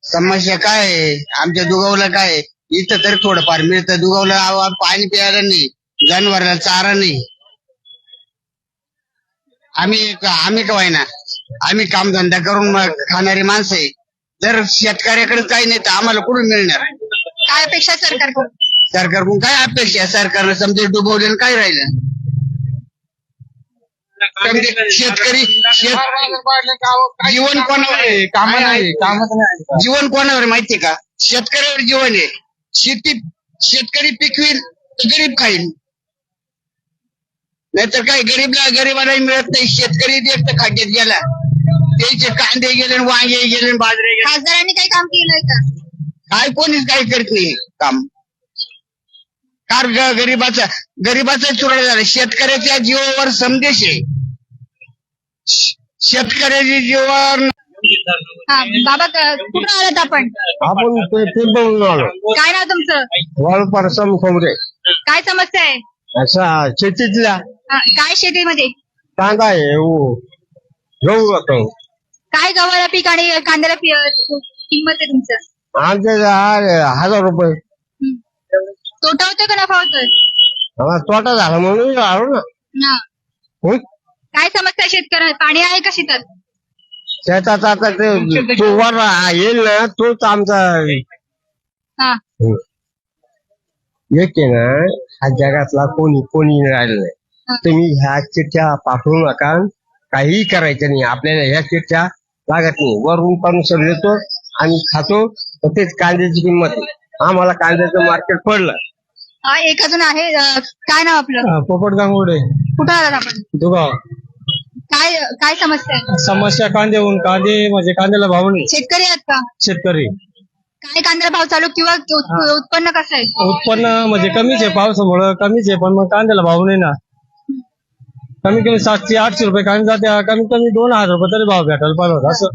समस्या काय आहे आमच्या दुगावला? काय इथं तर थोडंफार मिळतं, दुगावला पाणी प्यायला नाही, जनावराला चारा नाही. आम्ही काय ना, आम्ही कामधंदा करून खाणारी माणसं आहे. जर शेतकऱ्याकडे काही नाही तर आम्हाला कुठून मिळणार? काय अपेक्षा सरकारकडून? सरकारकडून काय अपेक्षा? सरकारनं समजा डुबवले, काय राहिलं? शेतकरी जीवन कोणावर आहे? कामा नाही, जीवन कोणावर आहे माहितीये का? शेतकऱ्यावर जीवन आहे. शेतकरी पिकवील तर गरीब खाईल, नाहीतर काय गरीबालाही मिळत नाही. शेतकरी एक तर खड्ड्यात गेला, त्याचे कांदे गेले, वांगे गेले, बाजरे गेले. खासदारांनी काही काम केलंय का? काय कोणीच काही करत नाही काम. कार गरीबाचा चुरा झाला. शेतकऱ्याच्या जीवावर संदेश आहे. शेतकऱ्याच्या जीवावर. बाबा कुठून आलात आपण? आपण पिंपळून आलो. काय नाव तुमचं? वाळूपार समोरे. काय समस्या आहे? असा शेतीतल्या काय शेतीमध्ये? कांदा आहे, गहू होतो. काय गव्हाला पीक आणि कांद्याला किंमत आहे तुमचं? आमच्या 1000 रुपये. तोटा होतोय का नफा होतोय? तोटा झाला म्हणून आलो ना. काय समस्या शेतकऱ्या? पाणी आहे का शेतात? शेतात आता तो वर येईल ना, तोच आमचा एक आहे ना. हा जगातला कोणी राहिलं नाही. तुम्ही ह्या चिठ्ठ्या पाठवू नका, काहीही करायचं नाही आपल्याला ह्या शेतच्या लागत नाही. वरून परमिशन देतो आम्ही खातो. तर तेच कांद्याची किंमत आहे. आम्हाला कांद्याचं मार्केट पडलं. एक अजून आहे, काय नाव आपलं? पोपट गांगुडे, कुठं आलात आपण? दुगाव. काय काय समस्या आहे? समस्या कांदे म्हणजे कांद्याला भाव नाही. शेतकरी आहात का? शेतकरी काय कांद्याला भाव चालू किंवा उत्पन्न कसं आहे? उत्पन्न म्हणजे कमीच आहे, पावसामुळं कमीच आहे, पण मग कांद्याला भाव नाही ना. कमी कमी 700-800 रुपये कांदा जाते, कमीत कमी 2000 रुपये तरी भाव भेटायला पाहिजे होता. असं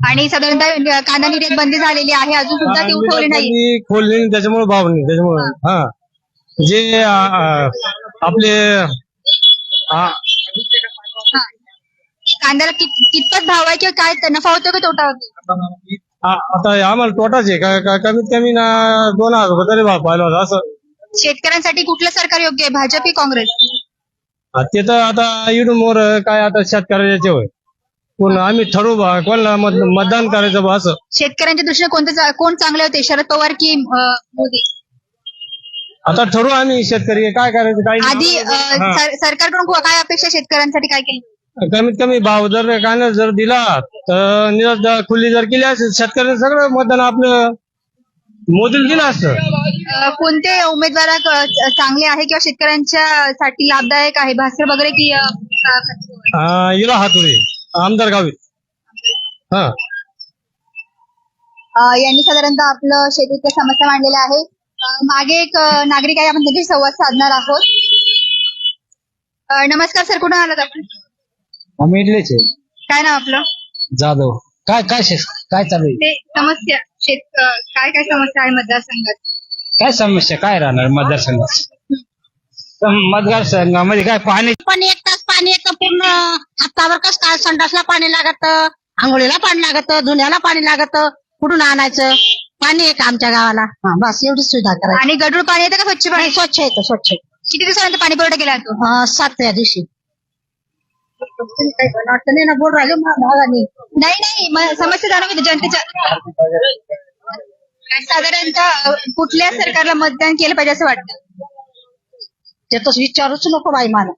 आणि साधारणतः कांदा निर्यात बंदी झालेली आहे, अजून सुद्धा ती उठवली नाही. खोलली नाही त्याच्यामुळे भाव नाही. त्याच्यामुळे हा जे आपले कांद्याला कितपत भाव आहे किंवा काय नफा होतो की तोटा होतो? आता आम्हाला तोटाच आहे कमीत कमी ना 2000 रुपये तरी भाव पाहिला होता. असं शेतकऱ्यांसाठी कुठलं सरकार योग्य आहे, भाजप की काँग्रेस? ते तर आता इडून मोर काय आता शेतकऱ्याचे होय. कोण आम्ही ठरवू कोणाला मतदान करायचं बा. असं शेतकऱ्यांच्या दृष्टीने कोण चांगले होते, शरद पवार की मोदी? आता ठरवू आम्ही शेतकरी काय करायचं काय आधी सरकारकडून काय अपेक्षा शेतकऱ्यांसाठी काय केलं? कमीत कमी भाव जर कांदा जर दिला तर निराश खुली जर केली असेल शेतकऱ्यांनी सगळं मतदान आपलं मोदीला दिलं असतं. कोणते उमेदवार चांगले आहे किंवा शेतकऱ्यांच्या साठी लाभदायक आहे, भास्कर वगैरे की इला हातुरे आमदार गावीत. हा यांनी साधारणतः आपलं शेतीच्या समस्या मांडलेल्या आहे. मागे एक नागरिक आहे, आपण त्यांच्याशी संवाद साधणार आहोत. नमस्कार सर, कुठून आलात आपण? आम्ही इथलेच आहे. काय नाव आपलं? जाधव. काय काय काय चालू आहे? ते समस्या काय काय समस्या आहे मतदारसंघात? काय समस्या काय राहणार मतदारसंघात? मतदारसंघामध्ये काय पाणी पण 1 तास पाणी येतं पूर्ण हप्ताभर कसं काय? संडासला पाणी लागत, आंघोळीला पाणी लागत, धुण्याला पाणी लागत, कुठून आणायचं? पाणी आहे का आमच्या गावाला? बस एवढी सुविधा करायची. आणि गढूळ पाणी येतं का स्वच्छ पाणी? स्वच्छ येतं, स्वच्छ. किती दिवसानंतर पाणी पुरवठा केला जातो? 7व्या दिवशी. वाटतं नाही ना बोल राहिले भागाने. नाही समस्या जाणून घेतो जनतेच्या. साधारणतः कुठल्या सरकारला मतदान केलं पाहिजे असं वाटतं? ते तर विचारूच नको बाई मला.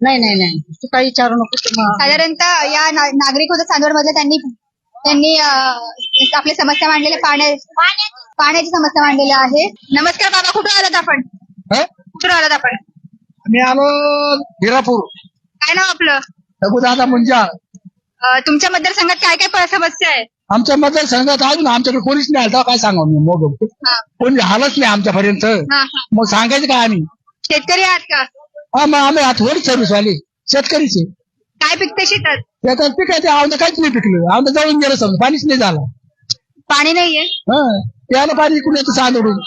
नाही तू काही विचारू नको. साधारणतः या नागरिक होते चांदवड मधले, त्यांनी आपल्या समस्या मांडलेल्या पाण्याची समस्या मांडलेल्या आहे. नमस्कार बाबा, कुठून आलात आपण? कुठून आलात आपण? मी आलो हिरापूर. काय नाव आपलं? रघुदादा मुंजा. तुमच्या मतदारसंघात काय काय समस्या आहे? आमच्या मतदारसंघात अजून आमच्याकडे कोणीच नाही आलं. काय सांगा मी मग कोणी आलंच नाही आमच्यापर्यंत. मग सांगायचं काय आम्ही? शेतकरी आहात का? मग आम्ही थोडी सर्व्हिस वाले शेतकरीचे. काय पिकते शेतात? त्याच्यात पिकायचे आवडं काहीच नाही पिकलं. आवडं जाऊन गेलं समजा, पाणीच नाही झालं. पाणी नाहीये. त्याला पाणी इकडून येतं चांदोडून.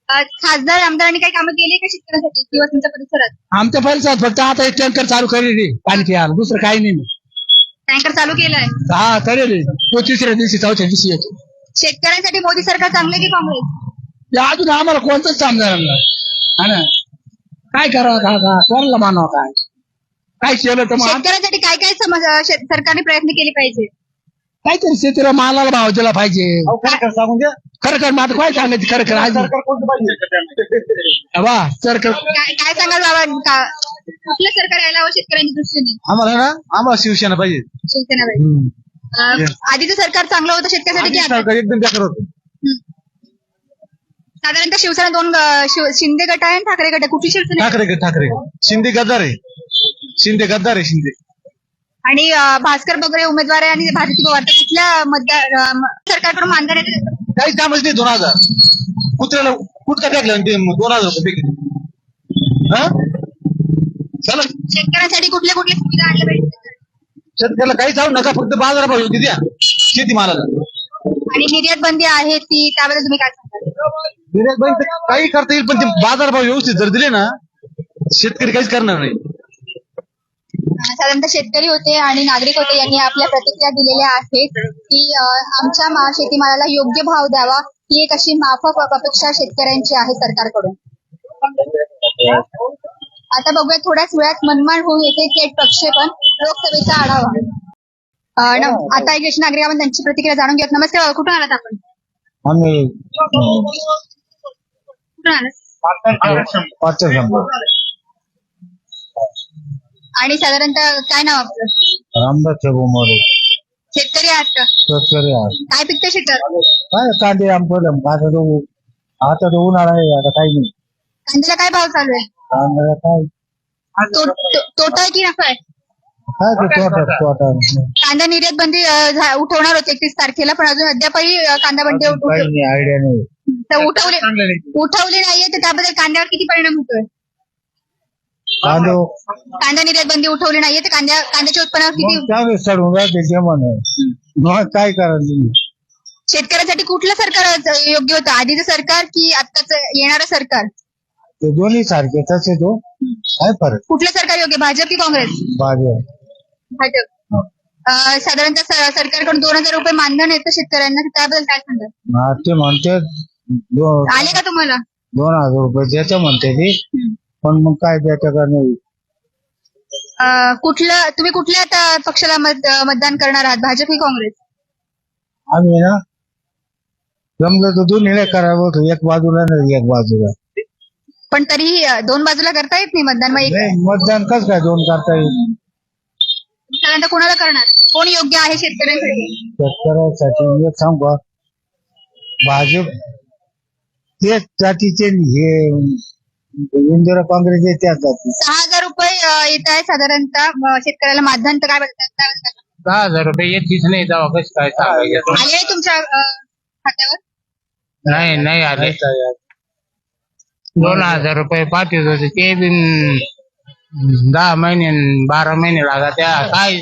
खासदार आमदारांनी काही कामं केली का शेतकऱ्यांसाठी किंवा तुमच्या परिसरात? आमच्या परिसरात फक्त आता एक टँकर चालू करेल पाणी प्यायला, दुसरं काही नाही. टँकर चालू केलाय? हा करेल. तो 3ऱ्या दिवशी 4थ्या दिवशी येतो. शेतकऱ्यांसाठी मोदी सरकार चांगलं की काँग्रेस? अजून आम्हाला कोणतंच समजा ना. काय करावं का कोणाला मानावं काय केलं तर शेतकऱ्यांसाठी काय काय सरकारने प्रयत्न केले पाहिजे? काहीतरी शेतीला मालाला भाव दिला पाहिजे. खरं माझं काय सांगायचं खरं सरकार काय सांगाल बाबा, कुठलं सरकार यायला हवं शेतकऱ्यांच्या दृष्टीने? आम्हाला शिवसेना पाहिजे. शिवसेना पाहिजे. आधीचं सरकार चांगलं होतं शेतकऱ्यासाठी की आता? एकदम बेकार होतं. साधारणतः शिवसेना दोन शिंदे गट आहे आणि ठाकरे गट आहे. कुठली शिवसेना? ठाकरे. शिंदे गद्दार आहे. शिंदे. आणि भास्कर वगैरे उमेदवार आहे आणि भारती पवार, तर कुठल्या सरकारकडून मानधन येते? काहीच कामच नाही. 2000 कुत्र्याला कुठका टाकलं 2000 रुपये चला. शेतकऱ्यांसाठी कुठल्या सुविधा आणल्या पाहिजे? शेतकऱ्याला काही जाऊ नका, फक्त बाजारभाव होती द्या शेतीमालाला. आणि निर्यात बंदी आहे ती, त्याबद्दल तुम्ही काय सांगाल? काही करता येईल, पण ते बाजारभाव व्यवस्थित जर दिले ना शेतकरी काहीच करणार नाही. साधारणतः शेतकरी होते आणि नागरिक होते, यांनी आपल्या प्रतिक्रिया दिलेल्या आहेत की आमच्या शेतीमालाला योग्य भाव द्यावा, ही एक अशी माफक अपेक्षा शेतकऱ्यांची आहे सरकारकडून. आता बघूया थोड्याच वेळात मनमाड होऊन येते थेट प्रक्षेपण लोकसभेचा आढावा. आता एक ज्येष्ठ नागरिक आपण त्यांची प्रतिक्रिया जाणून घेऊयात. नमस्कार, कुठून आलात आपण? कुठून आलात? आणि साधारणतः काय नाव आपलं? रामदास मोरे शेतकरी आहात का? शेतकरी आहे. काय पिकतं शेतात? काय कांदे आमचं आता तो उन्हाळा आहे, आता काही नाही. कांद्याला काय भाव चालू आहे? कांद्याला काय तोटा आहे की नफा आहे? काय ते तोटा कांदा निर्यात बंदी उठवणार होते 31 तारखेला, पण अजून अद्यापही कांदा बंदी काही नाही, आयडिया नाही. तर उठवली नाहीये, तर त्याबद्दल कांद्यावर किती परिणाम होतोय? कांदा निर्यात बंदी उठवली नाहीये तर कांद्याच्या उत्पन्नावर किती? त्यावेळी चढून राहते ते म्हणून काय करायचं. शेतकऱ्यासाठी कुठलं सरकार योग्य होतं, आधीचं सरकार की आत्ताच येणारं सरकार? ते दोन्ही सारखे तसे तो काय फरक. कुठलं सरकार योग्य, भाजप की काँग्रेस? भाजप. साधारणतः सरकारकडून 2000 रुपये मानधन येतं शेतकऱ्यांना, तर त्याबद्दल काय सांगाल? ते म्हणते आले का तुम्हाला? 2000 रुपये द्यायचं म्हणते ती, पण मग काय द्यायचं का नाही. तुम्ही कुठल्या आता पक्षाला मतदान करणार आहात, भाजप की काँग्रेस? आम्ही ना जमलं तर दोन्ही करावं होतं, एक बाजूला नाही एक बाजूला. पण तरीही 2 बाजूला करता येत नाही मतदान. मग नाही, मतदान कसं काय 2 करता येईल. साधारणतः कोणाला करणार? कोण योग्य आहे शेतकऱ्यांसाठी? शेतकऱ्यासाठी एक सांगू का, भाजप तेच जातीचे हे इंदिरा काँग्रेस त्याच जाती. 6000 रुपये येत आहे साधारणतः शेतकऱ्याला मानधन, तर काय बोलतात? 10,000 रुपये येतीच नाही, तेव्हा कसं काय सांगायचं. आले आहे तुमच्या खात्यावर? नाही आले. 2000 रुपये पाठवत होते, ते बी 10 महिने 12 महिने लागत. त्या काय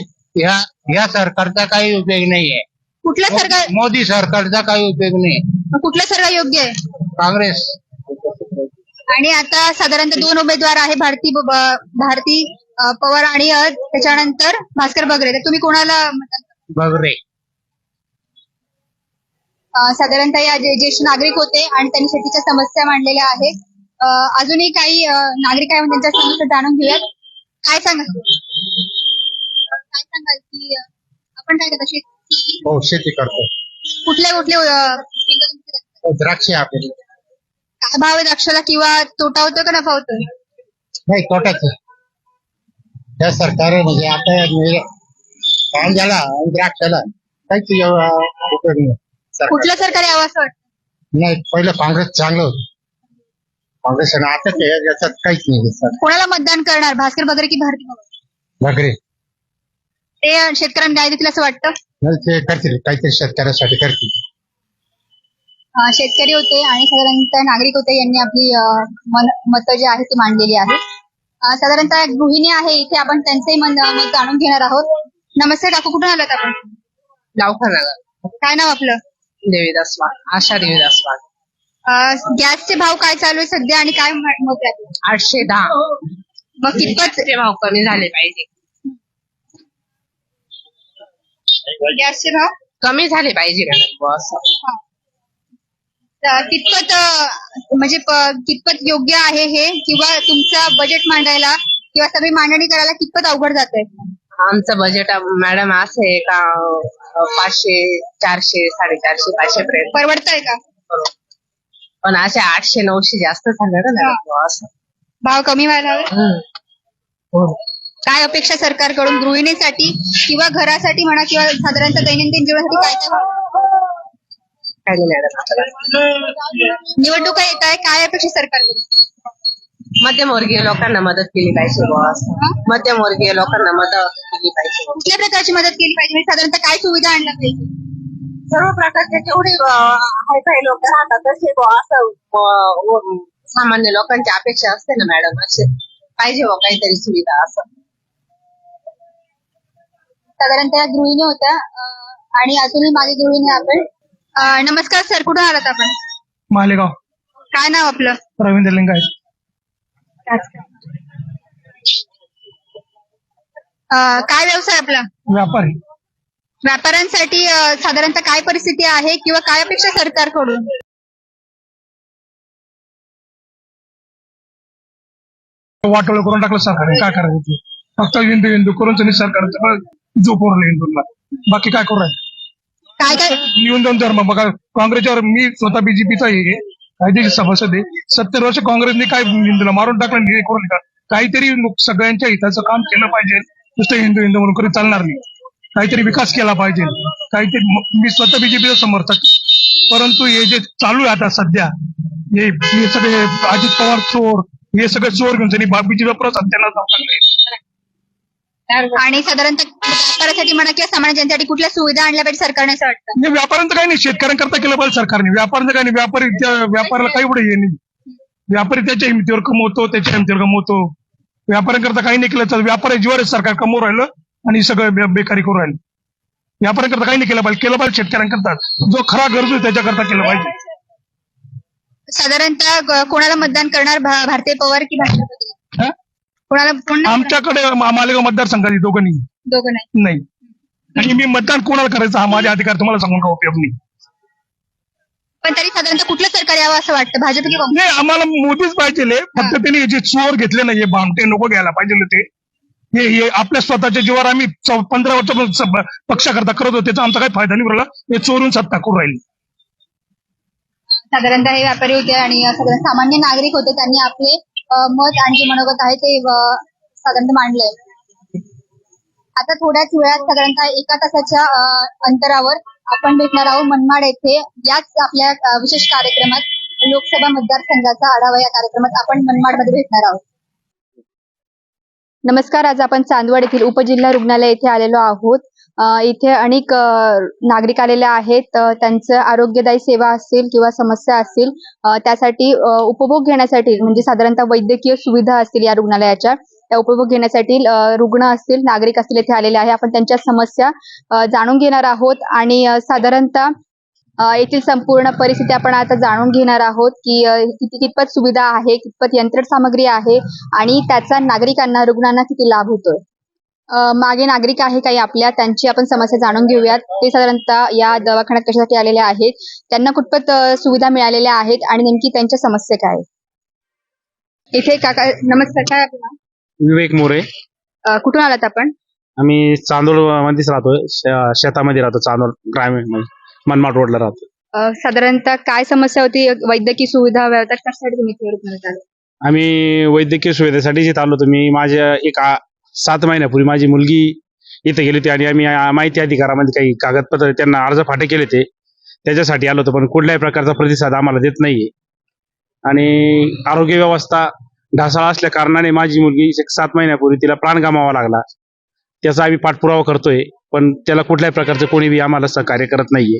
या सरकारचा काही उपयोग नाहीये. कुठलं सरकार? मोदी सरकारचा काही उपयोग नाही. कुठलं सरकार योग्य आहे? काँग्रेस. आणि आता साधारणतः 2 उमेदवार आहे, भारती पवार आणि त्याच्यानंतर भास्कर बगरे. तर तुम्ही कोणाला मतदान करणार? बगरे. साधारणतः या ज्येष्ठ नागरिक होते आणि त्यांनी शेतीच्या समस्या मांडलेल्या आहेत. अजूनही काही नागरिक आहे, त्यांच्या समस्या जाणून घेऊयात. काय सांगाल की आपण काय करता? शेती? हो, शेती करतो. कुठले द्राक्षे आपले. काय भाव आहे द्राक्षाला, किंवा तोटा होतो का नफा होतो? नाही, तोटाच. त्या सरकार म्हणजे आता कांद्याला आणि द्राक्षाला काहीच उपयोग नाही. कुठलं सरकार यावं असं वाटतं? नाही, पहिलं काँग्रेस चांगलं होतं. काँग्रेस आता याच्यात काहीच नाही. कोणाला मतदान करणार, भास्कर बगरे की भारती पवार? बगरे. ते शेतकऱ्यांना न्याय देतील असं वाटतं? नाही, ते करतील काहीतरी शेतकऱ्यासाठी करतील. शेतकरी होते आणि साधारणतः नागरिक होते, यांनी आपली मतं जे आहे ती मांडलेली आहे. साधारणतः गृहिणी आहे इथे, आपण त्यांचंही मत जाणून घेणार आहोत. नमस्ते काकू, कुठून आलात आपण? गावखाना. काय नाव आपलं? देवीदास वाघ, आशा देवीदास वाघ. गॅसचे भाव काय चालू आहे सध्या आणि काय मत आहे? 810. मग कितपत भाव कमी झाले पाहिजे, गॅसचे भाव कमी झाले पाहिजे मॅडम असं. कितपत म्हणजे कितपत योग्य आहे हे, किंवा तुमचं बजेट मांडायला किंवा सगळी मांडणी करायला कितपत अवघड जात आहे? आमचं बजेट मॅडम असं आहे का 500, 400, 450, 500 पर्यंत परवडतंय का? पण असे 800, 900 जास्त झालं ना मॅडम असं. भाव कमी व्हायला हवे. काय अपेक्षा सरकारकडून गृहिणीसाठी किंवा घरासाठी म्हणा, किंवा साधारणतः दैनंदिन जीवनासाठी काय काय नाही मॅडम. निवडणुका येत आहे, काय अपेक्षा सरकारकडून? मध्यमवर्गीय लोकांना मदत केली पाहिजे बुवा. मध्यमवर्गीय लोकांना मदत केली पाहिजे. कुठल्या प्रकारची मदत केली पाहिजे, म्हणजे साधारणतः काय सुविधा आणल्या पाहिजे? सर्व प्रकारचे जेवढे हायफाय लोक राहतात तसे असं सामान्य लोकांची अपेक्षा असते ना मॅडम, असे पाहिजे बुवा काहीतरी सुविधा असं. साधारणतः गृहिणी होत्या आणि अजूनही मागे गृहिणी आपण. नमस्कार सर, कुठून आलात आपण? मालेगाव. काय नाव आपलं? रवींद्र लिंगायत. काय व्यवसाय आपला? व्यापारी. व्यापाऱ्यांसाठी साधारणतः काय परिस्थिती आहे किंवा काय अपेक्षा सरकारकडून? वाटोळ करून टाकलं सरकारने, काय करायचं? फक्त हिंदू करून सरकार जो पोरला हिंदूंना, बाकी काय करू राहील? काय काय निवंदन धर्म बघा, काँग्रेसवर मी स्वतः बीजेपीचा हे कायदेशीर सभासद आहे. 70 वर्ष काँग्रेसने काय हिंदूला मारून टाकलं, करून काहीतरी सगळ्यांच्या हिताचं काम केलं पाहिजे. नुसतं हिंदू हिंदू म्हणून कधी चालणार नाही. काहीतरी विकास केला पाहिजे. काहीतरी मी स्वतः बीजेपीचं समर्थक, परंतु हे जे चालू आहे आता सध्या हे सगळे अजित पवार चोर, हे सगळे चोर घेऊन बीजेपी प्रसाद त्यांना आणि साधारणतः व्यापारासाठी म्हणा किंवा सामान्य जनतेसाठी कुठल्या सुविधा आणल्या पाहिजे सरकारने असं वाटतं? म्हणजे व्यापाऱ्यांचं काही नाही, शेतकऱ्यांकरता केलं पाहिजे सरकारने. व्यापाऱ्यांचं काही नाही, व्यापाराला काही एवढं हे नाही. व्यापारी त्याच्या हिमतीवर कमवतो, त्याच्या हिमतीवर कमवतो. व्यापाऱ्यांकरता काही नाही केलं तर व्यापारी जीवर सरकार कमवून राहिलं आणि सगळं बेकारी करून राहिलं. व्यापाऱ्यांकरता काही नाही केलं पाहिजे शेतकऱ्यांकरता जो खरा गरजू आहे त्याच्याकरता केलं पाहिजे. साधारणतः कोणाला मतदान करणार, भारतीय पवार की भाजप? हा? कोणाला? आमच्याकडे मालेगाव मतदारसंघाची दोघं दोघं नाही. आणि मी मतदान कोणाला करायचं हा माझा अधिकार, तुम्हाला सांगून का उपयोग नाही. पण तरी साधारणतः कुठलं सरकार यावं असं वाटतं, भाजप की काँग्रेस? नाही, आम्हाला मोदीच पाहिजे. फक्त त्यांनी जे चोर घेतले नाही, हे भामटे नको घ्यायला पाहिजे. ते हे आपल्या स्वतःच्या जीवावर आम्ही 15 वर्ष पक्षाकरता करत होते, त्याचा आमचा काही फायदा नाही उरला. हे चोरून सत्ता करून राहिली. साधारणतः हे व्यापारी होते आणि साधारण सामान्य नागरिक होते, त्यांनी आपले मत आणि जे मनोगत आहे ते साधारणतः मांडलंय. आता थोड्याच वेळात साधारणतः 1 तासाच्या अंतरावर आपण भेटणार आहोत मनमाड येथे. याच आपल्या विशेष कार्यक्रमात लोकसभा मतदारसंघाचा आढावा या कार्यक्रमात आपण मनमाडमध्ये भेटणार आहोत. नमस्कार, आज आपण चांदवड येथील उपजिल्हा रुग्णालय येथे आलेलो आहोत. इथे अनेक नागरिक आलेले आहेत. त्यांचं आरोग्यदायी सेवा असतील किंवा समस्या असतील त्यासाठी उपभोग घेण्यासाठी, म्हणजे साधारणतः वैद्यकीय सुविधा असतील या रुग्णालयाच्या, त्या उपभोग घेण्यासाठी रुग्ण असतील, नागरिक असतील इथे आलेले आहे. आपण त्यांच्या समस्या जाणून घेणार आहोत आणि साधारणतः येथील संपूर्ण परिस्थिती आपण आता जाणून घेणार आहोत की कितपत सुविधा आहे, कितपत यंत्रसामग्री आहे आणि त्याचा नागरिकांना, रुग्णांना किती लाभ होतोय. मागे नागरिक आहे काही आपल्या, त्यांची आपण समस्या जाणून घेऊयात. ते साधारणतः या दवाखान्यात कशासाठी आलेले आहेत, त्यांना कुठपत सुविधा मिळालेल्या आहेत आणि नेमकी त्यांच्या समस्या काय. इथे काका, नमस्कार, काय आपलं? विवेक मोरे. कुठून आलात आपण? आम्ही चांदोड मध्येच राहतो, शेतामध्ये राहतो, चांदोड ग्रामीण मनमाड रोडला राहतो. साधारणतः काय समस्या होती, वैद्यकीय सुविधा तर कशासाठी तुम्ही इथे रुग्णालयात आले? आम्ही वैद्यकीय सुविधेसाठी इथे आलो होतो. मी माझ्या 7 महिन्यापूर्वी माझी मुलगी इथे गेली होती आणि आम्ही माहिती अधिकारामध्ये काही कागदपत्र त्यांना अर्ज फाटे केले ते, त्याच्यासाठी आलो होतो. पण कुठल्याही प्रकारचा प्रतिसाद आम्हाला देत नाहीये आणि आरोग्य व्यवस्था ढासळ असल्या कारणाने माझी मुलगी 7 महिन्यापूर्वी तिला प्राण गमावा लागला. त्याचा आम्ही पाठपुरावा करतोय, पण त्याला कुठल्याही प्रकारचं कोणी बी आम्हाला सहकार्य करत नाहीये.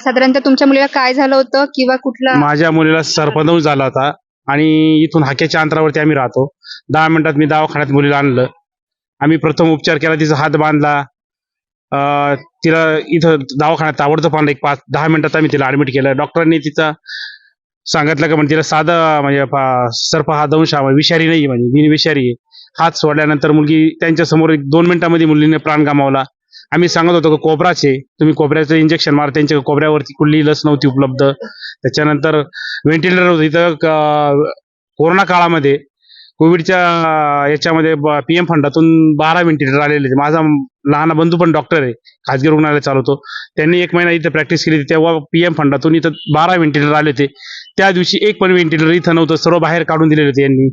साधारणतः तुमच्या मुलीला काय झालं होतं किंवा कुठला? माझ्या मुलीला सर्पदंश झाला होता आणि इथून हाकेच्या अंतरावरती आम्ही राहतो. 10 मिनिटात मी दवाखान्यात मुलीला आणलं. आम्ही प्रथम उपचार केला, तिचा हात बांधला, तिला इथं दवाखान्यात ताबडतोब आणलं. 5-10 मिनिटात आम्ही तिला ऍडमिट केलं. डॉक्टरांनी तिचा सांगितलं का म्हणजे तिला साधा म्हणजे सर्प हा दंश विषारी नाही, म्हणजे बिनविषारी आहे. हात सोडल्यानंतर मुलगी त्यांच्या समोर 2 मिनिटांमध्ये मुलीने प्राण गमावला. आम्ही सांगत होतो की कोबराचे, तुम्ही कोबऱ्याचं इंजेक्शन मारा. त्यांच्या कोबऱ्यावरती कुठलीही लस नव्हती उपलब्ध. त्याच्यानंतर व्हेंटिलेटर होतं. इथं कोरोना काळामध्ये कोविडच्या याच्यामध्ये PM फंडातून 12 व्हेंटिलेटर आलेले. माझा लहान बंधू पण डॉक्टर आहे, खाजगी रुग्णालय चालवतो. त्यांनी 1 महिना इथे प्रॅक्टिस केली, तेव्हा PM फंडातून इथं 12 व्हेंटिलेटर आले होते. त्या दिवशी 1 पण व्हेंटिलेटर इथं नव्हतं, सर्व बाहेर काढून दिलेले होते यांनी.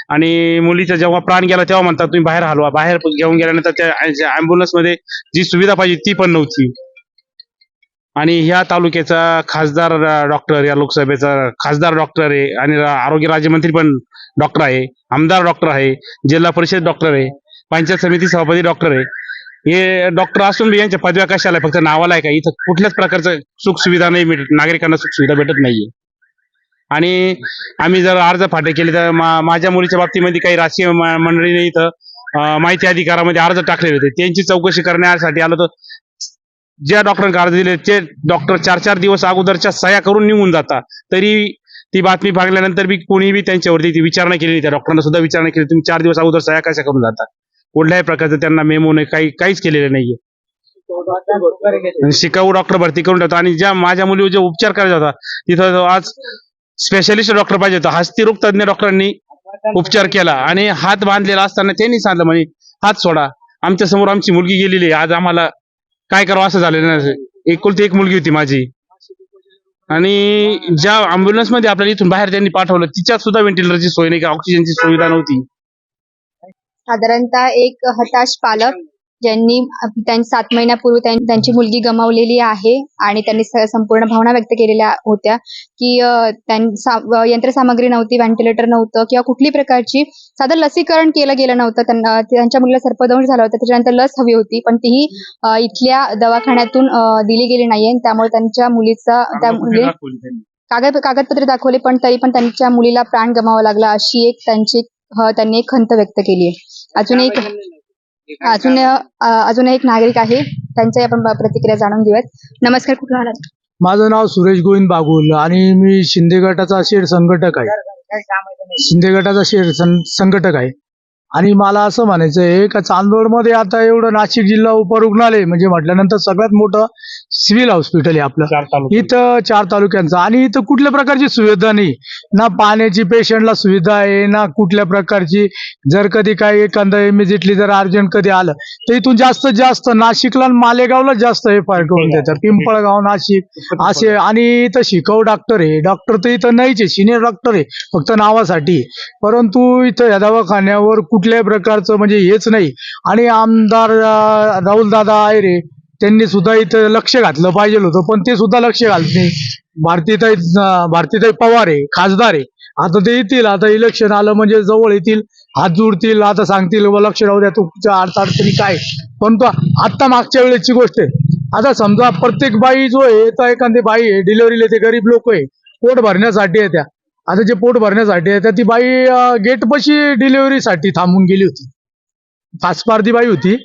आणि मुलीचा जेव्हा प्राण गेला तेव्हा म्हणतात तुम्ही बाहेर हलवा. बाहेर घेऊन गेल्यानंतर त्या ॲम्ब्युलन्समध्ये जी सुविधा पाहिजे ती पण नव्हती. आणि ह्या तालुक्याचा खासदार डॉक्टर, या लोकसभेचा खासदार डॉक्टर आहे आणि आरोग्य राज्यमंत्री पण डॉक्टर आहे, आमदार डॉक्टर आहे, जिल्हा परिषद डॉक्टर आहे, पंचायत समिती सभापती डॉक्टर आहे. हे डॉक्टर असून बी यांच्या पदव्या कशाला, फक्त नावाला आहे का? इथं कुठल्याच प्रकारचं सुख सुविधा नाही भेटत, नागरिकांना सुख सुविधा भेटत नाहीये. आणि आम्ही जर अर्ज फाटे केले तर माझ्या मुलीच्या बाबतीमध्ये काही राजकीय मंडळीने इथं माहिती अधिकारामध्ये अर्ज टाकलेले होते. त्यांची चौकशी करण्यासाठी आलो तर ज्या डॉक्टरांनी अर्ज दिले ते डॉक्टर 4-4 दिवस अगोदरच्या सह्या करून निघून जातात. तरी ती बातमी पाहिल्यानंतर बी कोणीही त्यांच्यावरती ती विचारणा केली नाही. त्या डॉक्टरांना सुद्धा विचारणा केली, तुम्ही 4 दिवस अगोदर सह्या कशा करून जातात? कुठल्याही प्रकारचं त्यांना मेमोने काहीच केलेलं नाहीये. शिकाऊ डॉक्टर भरती करून ठेवतात. आणि ज्या माझ्या मुलीवर जे उपचार करायचा होता तिथं आज स्पेशालिस्ट डॉक्टर पाहिजे होता. हस्तीरोग तज्ञ डॉक्टरांनी उपचार केला आणि हात बांधलेला असताना त्यांनी सांगितलं म्हणे हात सोडा. आमच्या समोर आमची मुलगी गेलेली आहे, आज आम्हाला काय करावं असं झालेलं नाही. एकुलती 1 मुलगी होती माझी. आणि ज्या अँब्युलन्स मध्ये आपल्याला इथून बाहेर त्यांनी पाठवलं तिच्यात सुद्धा व्हेंटिलेटरची सोय नाही, ऑक्सिजनची सुविधा नव्हती. साधारणतः एक हताश पालक ज्यांनी 7 महिन्यापूर्वी त्यांची मुलगी गमावलेली आहे आणि त्यांनी संपूर्ण भावना व्यक्त केलेल्या होत्या की यंत्रसामग्री नव्हती, व्हेंटिलेटर नव्हतं किंवा कुठली प्रकारची साधं लसीकरण केलं गेलं नव्हतं. त्यांच्या मुलीला सर्पदंश झाला होता, त्याच्यानंतर लस हवी होती पण तीही इथल्या दवाखान्यातून दिली गेली नाहीये. त्यामुळे त्यांच्या मुलीचा कागदपत्रे दाखवले पण तरी पण त्यांच्या मुलीला प्राण गमावा लागला अशी एक त्यांनी एक खंत व्यक्त केली आहे. अजून एक नागरिक आहे, त्यांच्या आपण प्रतिक्रिया जाणून घेऊयात. नमस्कार, कुठून आलात? माझं नाव सुरेश गोविंद बागुल आणि मी शिंदे गटाचा शेड संघटक आहे. शिंदे गटाचा शेड संघटक आहे. आणि मला असं म्हणायचं आहे का चांदवडमध्ये आता एवढं नाशिक जिल्हा उपरुग्णालय म्हणजे म्हटल्यानंतर सगळ्यात मोठं सिव्हिल हॉस्पिटल आहे आपलं, इथं 4 तालुक्यांचं. आणि इथं कुठल्या प्रकारची सुविधा नाही, ना पाण्याची पेशंटला सुविधा आहे ना कुठल्या प्रकारची. जर कधी काही एखादं इमिजिएटली जर अर्जंट कधी आलं तर इथून जास्तीत जास्त नाशिकला आणि मालेगावला जास्त एफआय करून देतात, पिंपळगाव नाशिक असे. आणि इथं शिकाऊ डॉक्टर आहे, डॉक्टर तर इथं नाहीच आहे, सिनियर डॉक्टर आहे फक्त नावासाठी. परंतु इथं या दवाखान्यावर कुठल्याही प्रकारचं म्हणजे हेच नाही. आणि आमदार राहुलदादा आहिरे त्यांनी सुद्धा इथं लक्ष घातलं पाहिजे होतं पण ते सुद्धा लक्ष घालत नाही. भारतीताई पवार आहे, खासदार आहे, आता ते येतील, आता इलेक्शन आलं म्हणजे जवळ येतील, हात जोडतील, आता सांगतील लक्ष राहू द्या तुमच्या अडचणी काय. परंतु आता मागच्या वेळेची गोष्ट आहे. आता समजा प्रत्येक बाई जो आहे तर एखादी बाई आहे डिलिव्हरीला, ते गरीब लोक आहे, पोट भरण्यासाठी येत्या. आता जे पोट भरण्यासाठी येत्या ती बाई गेटपाशी डिलिव्हरीसाठी थांबून गेली होती. पाचपारधी बाई होती,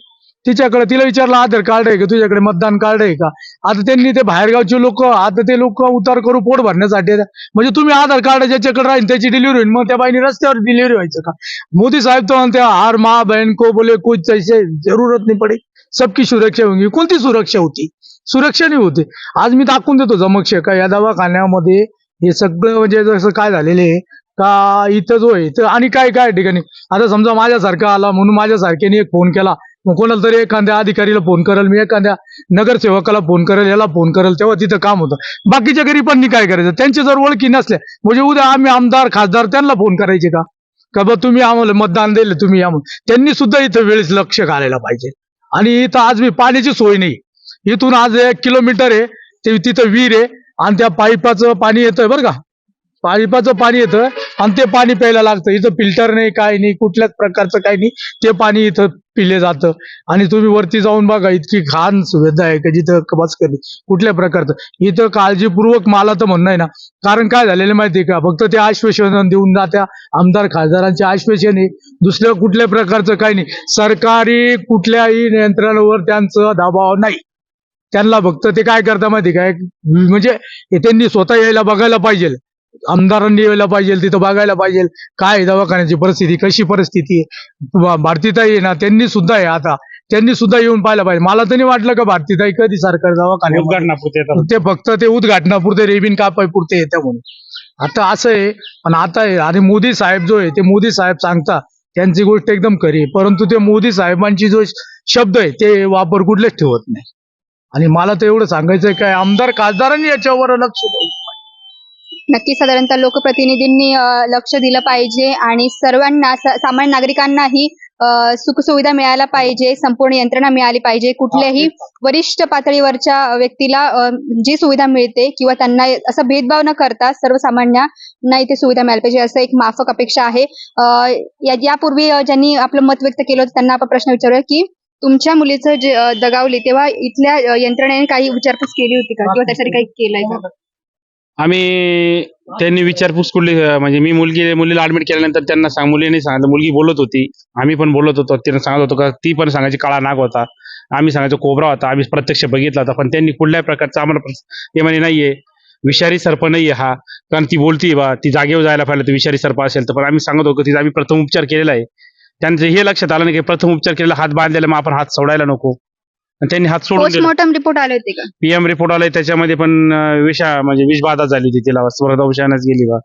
तिच्याकडे तिला विचारलं आधार कार्ड आहे का तुझ्याकडे, मतदान कार्ड आहे का. आता त्यांनी ते बाहेरगावचे लोक, आता ते लोक उतार करू पोट भरण्यासाठी येतात. म्हणजे तुम्ही आधार कार्ड ज्याच्याकडे राहील त्याची डिलिव्हरी होईल, मग त्या बाईने रस्त्यावर डिलिव्हरी व्हायचं का. मोदी साहेब तो म्हणते हर माँ बहन को बोले कुछ ऐसे जरूरत नहीं पड़ी, सबकी सुरक्षा होगी. कोणती सुरक्षा होती? सुरक्षा नाही होती. आज मी दाखवून देतो जमक्ष का या दवाखान्यामध्ये हे सगळं म्हणजे जसं काय झालेलं आहे का इथं जो आहे आणि काय काय ठिकाणी. आता समजा माझ्यासारखा आला म्हणून माझ्यासारख्याने एक फोन केला, मग कोणाला तरी एखाद्या अधिकारीला फोन करेल, मी एखाद्या नगरसेवकाला फोन करेल, याला फोन करेल, तेव्हा तिथं काम होतं. बाकीच्या गरीबांनी काय करायचं, त्यांचे जर ओळखी नसल्या म्हणजे उद्या आम्ही आमदार खासदार त्यांना फोन करायचे का बा तुम्ही आम्हाला मतदान दिले तुम्ही या. त्यांनी सुद्धा इथं वेळेस लक्ष घालायला पाहिजे. आणि इथं आज मी पाण्याची सोय नाही, इथून आज 1 किलोमीटर आहे ते तिथं विहीर आहे आणि त्या पाईपाचं पाणी येतं बरं का, पाईपाचं पाणी येतं आणि ते पाणी प्यायला लागतं. इथं फिल्टर नाही, काय नाही, कुठल्याच प्रकारचं काही नाही, ते पाणी इथं पिले जातं. आणि तुम्ही वरती जाऊन बघा इतकी घाण सुविधा आहे का जिथं बस करी कुठल्या प्रकारचं. इथं काळजीपूर्वक मला तर म्हणणं आहे ना, कारण काय झालेलं माहिती आहे का, फक्त ते आश्वासन देऊन जात्या आमदार खासदारांचे आश्वासन आहे, दुसऱ्या कुठल्या प्रकारचं काही नाही. सरकारी कुठल्याही नियंत्रणावर त्यांचं दबाव नाही. त्यांना फक्त ते काय करता माहिती काय, म्हणजे त्यांनी स्वतः यायला बघायला पाहिजे, आमदारांनी यायला पाहिजे, तिथं बघायला पाहिजे काय दवाखान्याची परिस्थिती, कशी परिस्थिती आहे. भारतीताई आहे ना, त्यांनी सुद्धा आहे, आता त्यांनी सुद्धा येऊन पाहायला पाहिजे. मला तर नाही वाटलं का भारतीताई कधी सरकारी दवाखान्यात उद्घाटनापुरते, ते फक्त ते उद्घाटनापुरते रेबिन कापायपुरते येतं म्हणून. आता असं आहे पण आता आहे. आणि मोदी साहेब जो आहे ते मोदी साहेब सांगता त्यांची गोष्ट एकदम खरी, परंतु ते मोदी साहेबांची जो शब्द आहे ते वापर कुठलेच ठेवत नाही. आणि मला तर एवढं सांगायचंय काय आमदार खासदारांनी याच्यावर लक्ष द्यावं. नक्की साधारणतः लोकप्रतिनिधींनी लक्ष दिलं पाहिजे आणि सर्वांना सामान्य नागरिकांनाही सुखसुविधा मिळायला पाहिजे, संपूर्ण यंत्रणा मिळाली पाहिजे. कुठल्याही वरिष्ठ पातळीवरच्या व्यक्तीला जी सुविधा मिळते किंवा त्यांना असं भेदभाव न करता सर्वसामान्यांना इथे सुविधा मिळाली पाहिजे, असं एक माफक अपेक्षा आहे. यापूर्वी ज्यांनी आपलं मत व्यक्त केलं होतं त्यांना आपण प्रश्न विचारूया की तुमच्या मुलीचं जे दगावली तेव्हा इथल्या यंत्रणेने काही विचारपूस केली होती का किंवा त्यासाठी काही केलंय का? त्यांनी विचारपूस केली, म्हणजे मी मुलीला ऍडमिट केल्यानंतर त्यांना मुलीने सांगितलं, मुलगी बोलत होती, आम्ही पण बोलत होतो, त्यांना सांगत होतो का ती पण सांगायची काळा नाग होता, आम्ही सांगायचो कोबरा होता, आम्ही प्रत्यक्ष बघितला होता. पण त्यांनी कुठल्याही प्रकारचा आम्हाला ते म्हणे नाहीये, विषारी सर्प नाहीये हा, कारण ती बोलती बा ती जागेवर जायला पाहिजे, विषारी सर्प असेल तर. पण आम्ही सांगत होतो तिचा आम्ही प्रथम उपचार केलेला आहे. त्यांचं हे लक्षात आलं नाही की प्रथम उपचार केलेला हात बांधलेला, मग आपण हात सोडायला नको. त्यांनी हात सोडून पोस्टमॉर्टम रिपोर्ट आले होते का? PM रिपोर्ट आलाय, त्याच्यामध्ये पण म्हणजे विषबाधा झाली होती, तिला स्वर्गदंशानच गेली बा.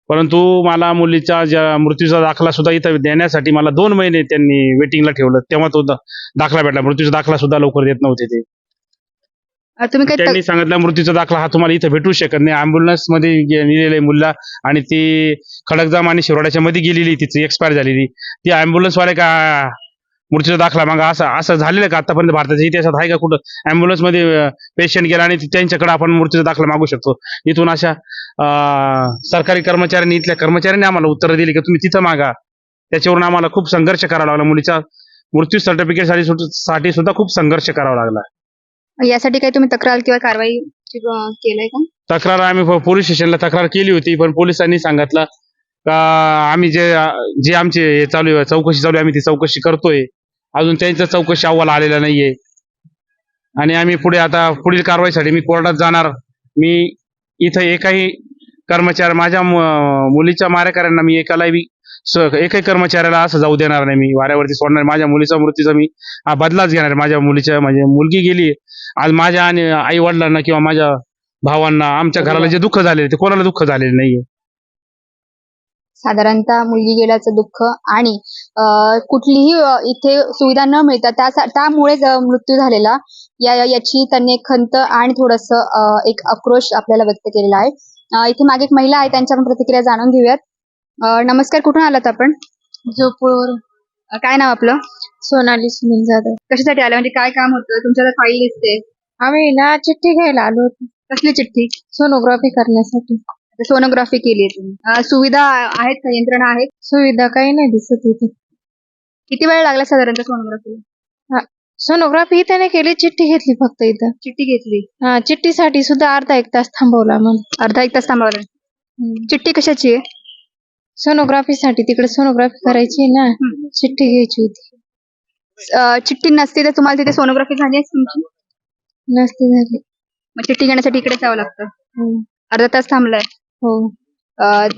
परंतु मला मुलीच्या मृत्यूचा दाखला सुद्धा इथं देण्यासाठी मला 2 महिने त्यांनी वेटिंगला ठेवलं, तेव्हा तो दाखला भेटला. मृत्यूचा दाखला सुद्धा लवकर देत नव्हते ते. तुम्ही काही त्यांनी सांगितलं मृत्यूचा दाखला हा तुम्हाला इथं भेटू शकत नाही. अँब्युलन्स मध्ये नेलेलं आहे मुलगा आणि ती खडकजाम आणि शिरोड्याच्या मध्ये गेलेली तिची एक्सपायर झालेली. ती अँब्युलन्स वाले का मृत्यूचा दाखला मग असं झालेलं का आतापर्यंत भारताच्या इतिहासात आहे का कुठं अँब्युलन्स मध्ये पेशंट गेला आणि त्यांच्याकडे आपण मृत्यूचा दाखला मागू शकतो. इथून अशा सरकारी कर्मचाऱ्यांनी इथल्या कर्मचाऱ्यांनी आम्हाला उत्तर दिली की तुम्ही तिथं मागा. त्याच्यावरून आम्हाला खूप संघर्ष करावा लागला. मुलीचा मृत्यू सर्टिफिकेट साठी सुद्धा खूप संघर्ष करावा लागला. यासाठी काही तुम्ही तक्रार किंवा कारवाई केलंय का? तक्रार आम्ही पोलीस स्टेशनला तक्रार केली होती, पण पोलिसांनी सांगितलं का आम्ही जे आमचे हे चालू आहे चौकशी चालू आहे आम्ही ती चौकशी करतोय. अजून त्यांचा चौकशी अहवाल आलेला नाहीये आणि आम्ही पुढील कारवाईसाठी मी कोर्टात जाणार. मी इथं एकही कर्मचारी माझ्या मुलीच्या मारेकऱ्यांना मी एकही कर्मचाऱ्याला असं जाऊ देणार नाही. मी वाऱ्यावरती सोडणार. माझ्या मुलीचा मृत्यूचा मी बदलाच घेणार. माझ्या म्हणजे मुलगी गेली आज माझ्या आणि आई वडिलांना किंवा माझ्या भावांना आमच्या घराला जे दुःख झाले ते कोणाला दुःख झालेलं नाहीये. साधारणतः मुलगी गेल्याचं दुःख आणि कुठलीही इथे सुविधा न मिळता त्यामुळेच मृत्यू झालेला याची त्यांनी एक खंत आणि थोडंसं एक आक्रोश आपल्याला व्यक्त केलेला आहे. इथे मागे एक महिला आहे, त्यांच्या पण प्रतिक्रिया जाणून घेऊयात. नमस्कार, कुठून आलात आपण? झोपूर. काय नाव आपलं? सोनाली सुनील जाधव. कशासाठी आलं, म्हणजे काय काम होतं? तुमच्या फाईल दिसते. आम्ही ना चिठ्ठी घ्यायला आलो होतो कसली चिठ्ठी? सोनोग्राफी करण्यासाठी. सोनोग्राफी केली आहे तुम्ही. सुविधा आहेत का, यंत्रणा आहेत? सुविधा काही नाही दिसत इथे. किती वेळ लागला साधारणतः सोनोग्राफीला? सोनोग्राफी इथे नाही केली, चिठ्ठी घेतली फक्त इथं. चिठ्ठी घेतली? चिठ्ठीसाठी सुद्धा अर्धा एक तास थांबवला मला. अर्धा एक तास थांबवलं. चिठ्ठी कशाची आहे? सोनोग्राफीसाठी तिकडे सोनोग्राफी करायची ना, चिठ्ठी घ्यायची होती. चिठ्ठी नसती तर तुम्हाला तिथे सोनोग्राफी झाली असती तुमची? नसती झाली. मग चिठ्ठी घेण्यासाठी इकडे जावं लागतं. अर्धा तास थांबलाय. हो.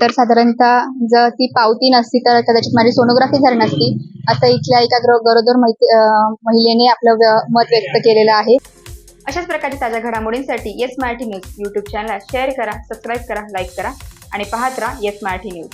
तर साधारणतः जर ती पावती नसती तर कदाचित माझी सोनोग्राफी झाली नसती, असं इथल्या एका गरोदर महिलेने आपलं मत व्यक्त केलेलं आहे. अशाच प्रकारच्या ताज्या घडामोडींसाठी येस मराठी न्यूज यूट्यूब चॅनलला शेअर करा, सबस्क्राईब करा, लाईक करा आणि पाहत राहा येस मराठी न्यूज.